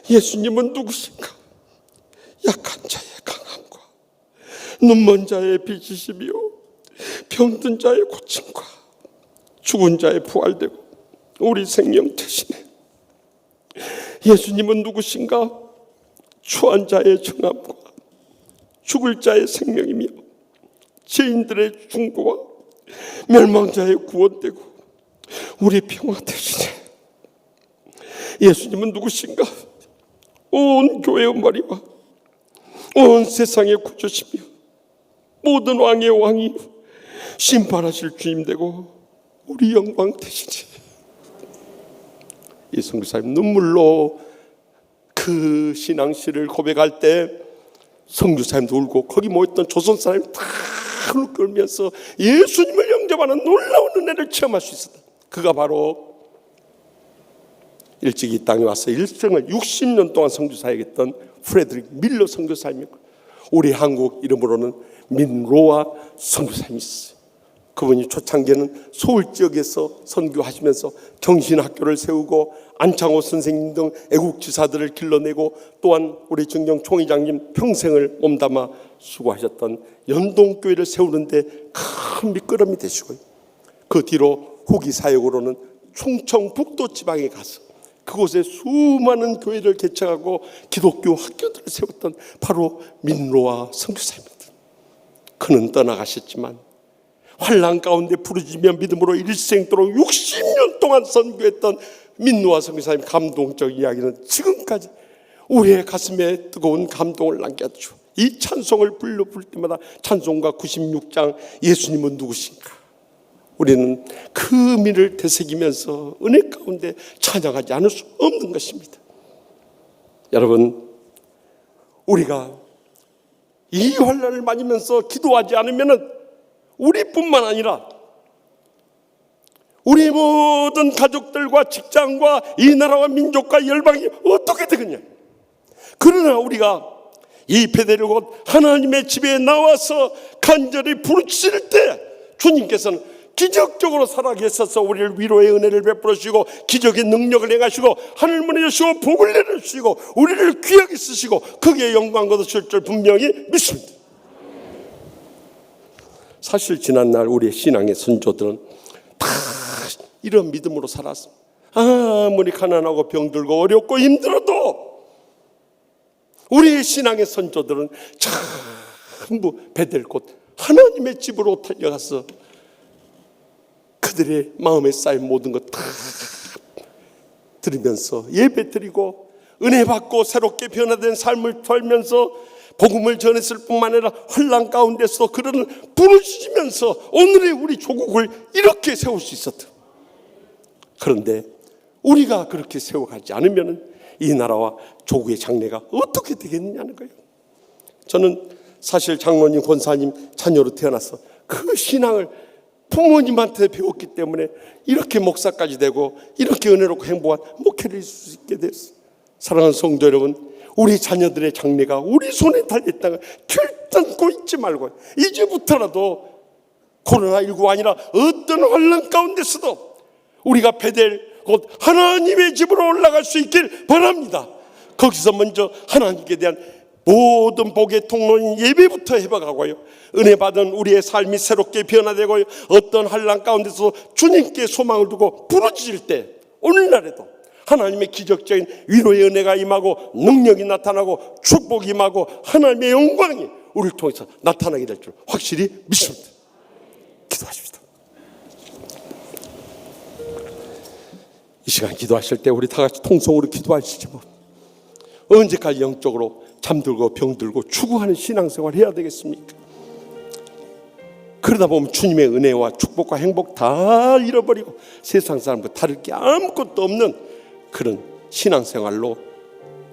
예수님은 누구신가? 약한 자의 강함과 눈먼 자의 빛이시며 병든 자의 고침과 죽은 자의 부활되고 우리 생명 대신에 예수님은 누구신가? 추한 자의 정함과 죽을 자의 생명이며 죄인들의 중보와 멸망자의 구원되고 우리 평화 대신에 예수님은 누구신가? 온 교회의 머리와 온 세상의 구주시며 모든 왕의 왕이 심판하실 주님 되고 우리 영광 대신에 이 선교사님 눈물로 그 신앙시를 고백할 때 선교사님도 울고 거기 모였던 조선 사람이 다 울면서 예수님을 영접하는 놀라운 은혜를 체험할 수 있었다. 그가 바로 일찍 이 땅에 와서 일생을 60년 동안 선교사역했던 프레드릭 밀러 선교사님이고 우리 한국 이름으로는 민로아 선교사님이 있어요. 그분이 초창기에는 서울 지역에서 선교하시면서 경신학교를 세우고 안창호 선생님 등 애국지사들을 길러내고 또한 우리 정경 총회장님 평생을 몸담아 수고하셨던 연동교회를 세우는데 큰 미끄럼이 되시고요. 그 뒤로 후기 사역으로는 충청북도 지방에 가서 그곳에 수많은 교회를 개척하고 기독교 학교들을 세웠던 바로 민로아 선교사입니다. 그는 떠나가셨지만 환난 가운데 부르짖으며 믿음으로 일생도록 60년 동안 선교했던 민노아 선교사님 감동적 이야기는 지금까지 우리의 가슴에 뜨거운 감동을 남겨주고 이 찬송을 부를 때마다 찬송가 96장 예수님은 누구신가? 우리는 그 의미를 되새기면서 은혜 가운데 찬양하지 않을 수 없는 것입니다. 여러분, 우리가 이 환난을 맞으면서 기도하지 않으면 우리뿐만 아니라 우리 모든 가족들과 직장과 이 나라와 민족과 열방이 어떻게 되겠냐. 그러나 우리가 이 베델을 곧 하나님의 집에 나와서 간절히 부르실 때 주님께서는 기적적으로 살아계셔서 우리를 위로의 은혜를 베풀어 주시고 기적의 능력을 행하시고 하늘문을 여시고 복을 내려주시고 우리를 귀하게 쓰시고 거기에 영광 거두실 줄 분명히 믿습니다. 사실 지난날 우리의 신앙의 선조들은 다 이런 믿음으로 살았습니다. 아무리 가난하고 병들고 어렵고 힘들어도 우리의 신앙의 선조들은 전부 베델 곧 하나님의 집으로 달려가서 그들의 마음에 쌓인 모든 것 다 드리면서 예배 드리고 은혜 받고 새롭게 변화된 삶을 살면서 복음을 전했을 뿐만 아니라 환난 가운데서 그들은 부르시면서 오늘의 우리 조국을 이렇게 세울 수 있었다. 그런데 우리가 그렇게 세워가지 않으면 이 나라와 조국의 장래가 어떻게 되겠느냐는 거예요. 저는 사실 장로님, 권사님 자녀로 태어나서 그 신앙을 부모님한테 배웠기 때문에 이렇게 목사까지 되고 이렇게 은혜롭고 행복한 목회를 할 수 있게 됐어요. 사랑하는 성도 여러분, 우리 자녀들의 장래가 우리 손에 달렸다가 결단코 잊지 말고 이제부터라도 코로나19가 아니라 어떤 환난 가운데서도 우리가 베델 곧 하나님의 집으로 올라갈 수 있길 바랍니다. 거기서 먼저 하나님께 대한 모든 복의 통로인 예배부터 해봐가고요, 은혜 받은 우리의 삶이 새롭게 변화되고요, 어떤 환난 가운데서 주님께 소망을 두고 부르짖을 때 오늘날에도 하나님의 기적적인 위로의 은혜가 임하고 능력이 나타나고 축복이 임하고 하나님의 영광이 우리를 통해서 나타나게 될 줄 확실히 믿습니다. 기도하십시다. 이 시간 기도하실 때 우리 다 같이 통성으로 기도하시죠. 언제까지 영적으로 잠들고 병들고 추구하는 신앙생활 해야 되겠습니까? 그러다 보면 주님의 은혜와 축복과 행복 다 잃어버리고 세상 사람과 다를 게 아무것도 없는 그런 신앙생활로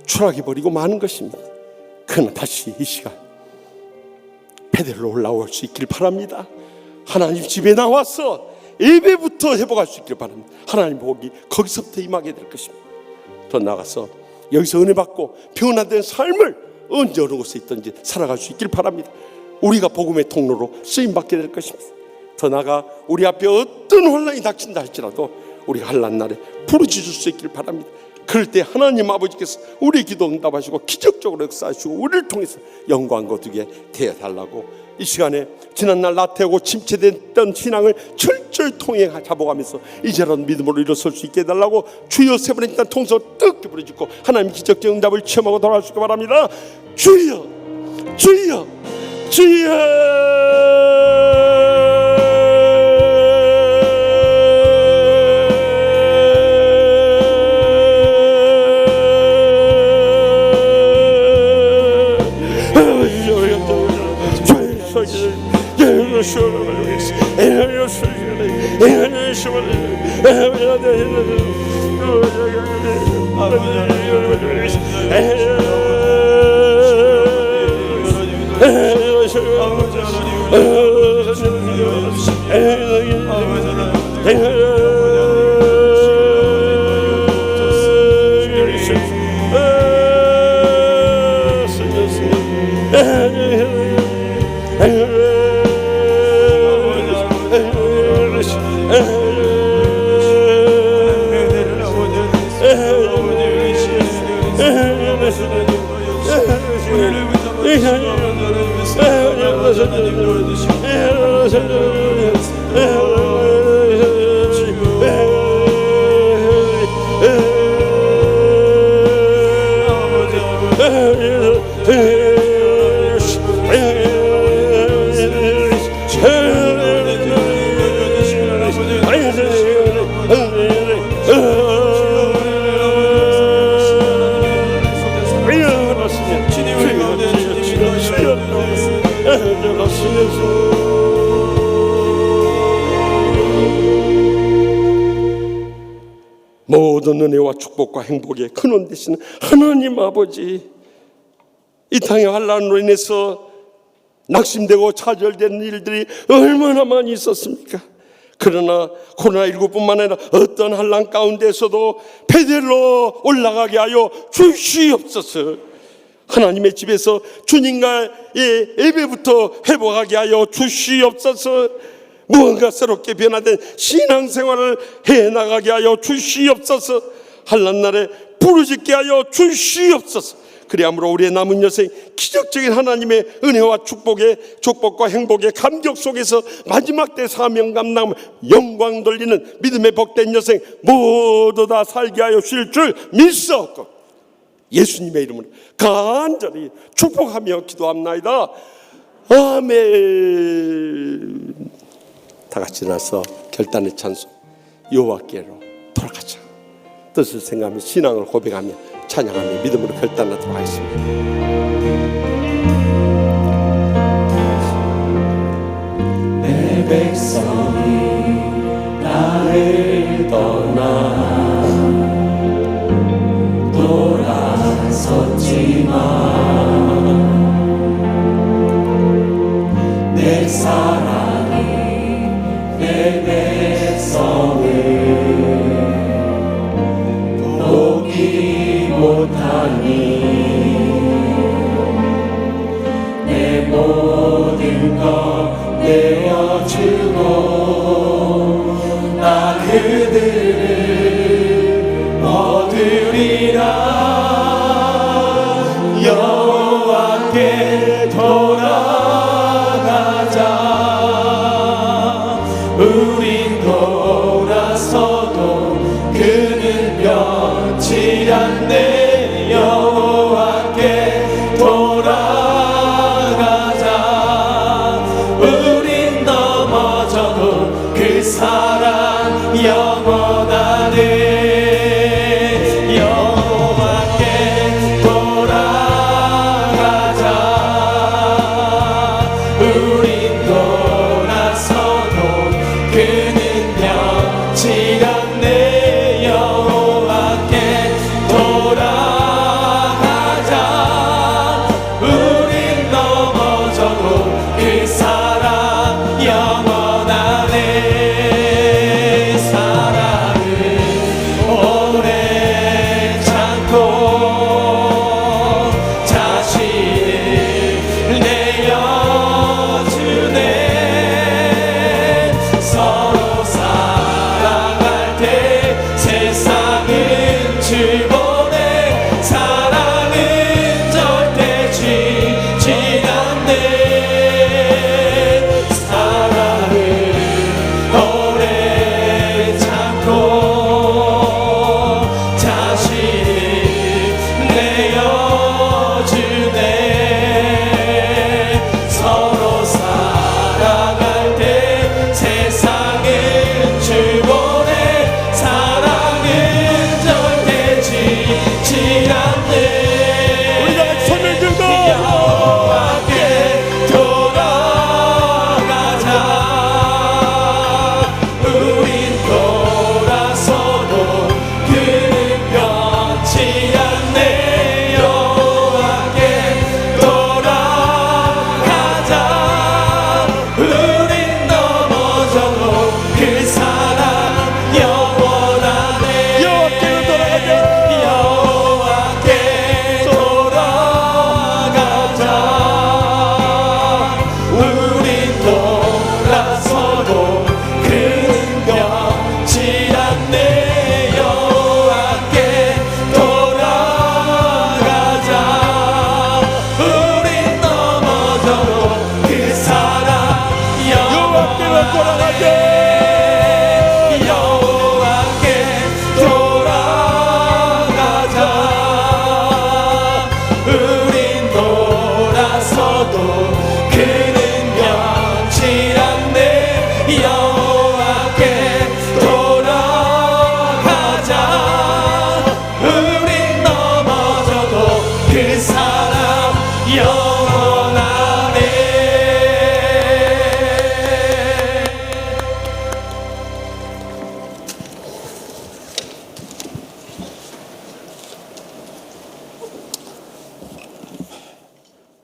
추락해버리고 마는 것입니다. 그러나 다시 이 시간 베델로 올라올 수 있길 바랍니다. 하나님 집에 나와서 예배부터 회복할 수 있길 바랍니다. 하나님 복이 거기서부터 임하게 될 것입니다. 더 나아가서 여기서 은혜 받고 변화된 삶을 언제 어느 곳에 있든지 살아갈 수 있길 바랍니다. 우리가 복음의 통로로 쓰임받게 될 것입니다. 더 나아가 우리 앞에 어떤 혼란이 닥친다 할지라도 우리가 환난 날에 부르짖을 수 있길 바랍니다. 그럴 때 하나님 아버지께서 우리 기도 응답하시고 기적적으로 역사하시고 우리를 통해서 영광 거두게 되어달라고 이 시간에 지난날 나태하고 침체됐던 신앙을 철저히 통해 잡아가면서 이제라도 믿음으로 일어설 수 있게 해달라고 주여 세 번의 일단 통성 뜨겁게 부르짖고 하나님 기적적 응답을 체험하고 돌아갈 수 있게 바랍니다. 주여 주여 주여. 모든 은혜와 축복과 행복의 근원 되시는 하나님 아버지, 이 땅의 환난으로 인해서 낙심되고 좌절되는 일들이 얼마나 많이 있었습니까? 그러나 코로나19뿐만 아니라 어떤 환난 가운데서도 베델로 올라가게 하여 주시옵소서. 하나님의 집에서 주님과의 예배부터 회복하게 하여 주시옵소서. 무언가 새롭게 변화된 신앙생활을 해나가게 하여 주시옵소서. 환난날에 부르짖게 하여 주시옵소서. 그리함으로 우리의 남은 여생 기적적인 하나님의 은혜와 축복과 행복의 감격 속에서 마지막 때 사명 감당 영광 돌리는 믿음의 복된 여생 모두 다 살게 하여 주실 줄 믿사옵고 예수님의 이름으로 간절히 축복하며 기도합나이다. 아멘. 다 같이 나서 결단의 찬송 여호와께로 돌아가자. 뜻을 생각하며 신앙을 고백하며 찬양하며 믿음으로 결단하도록 하겠습니다.
내 백성이 나를 떠나 돌아섰지만 내 사랑이 내 백성을 포기 못하니 내 모든 것 내어주고 나 그들을 얻으리라. 여호와께 돌아가자. 우린 돌아서도 그는 변치 않네. 여호와께 돌아가자. 우린 넘어져도 그 사랑 영원하네. 여호와께 돌아가자. 우린 돌아서도 그는 변치 않네. 여호와께 돌아가자.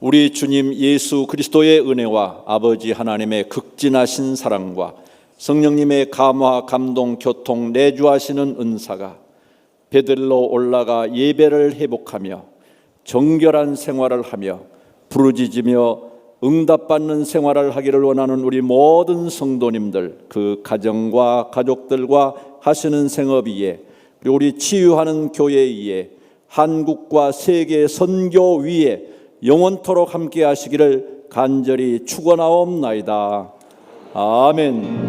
우리 주님 예수 그리스도의 은혜와 아버지 하나님의 극진하신 사랑과 성령님의 감화, 감동, 교통, 내주하시는 은사가 베들로 올라가 예배를 회복하며 정결한 생활을 하며 부르짖으며 응답받는 생활을 하기를 원하는 우리 모든 성도님들, 그 가정과 가족들과 하시는 생업 위에, 그리고 우리 치유하는 교회 위에, 한국과 세계 선교 위에 영원토록 함께 하시기를 간절히 축원하옵나이다. 아멘.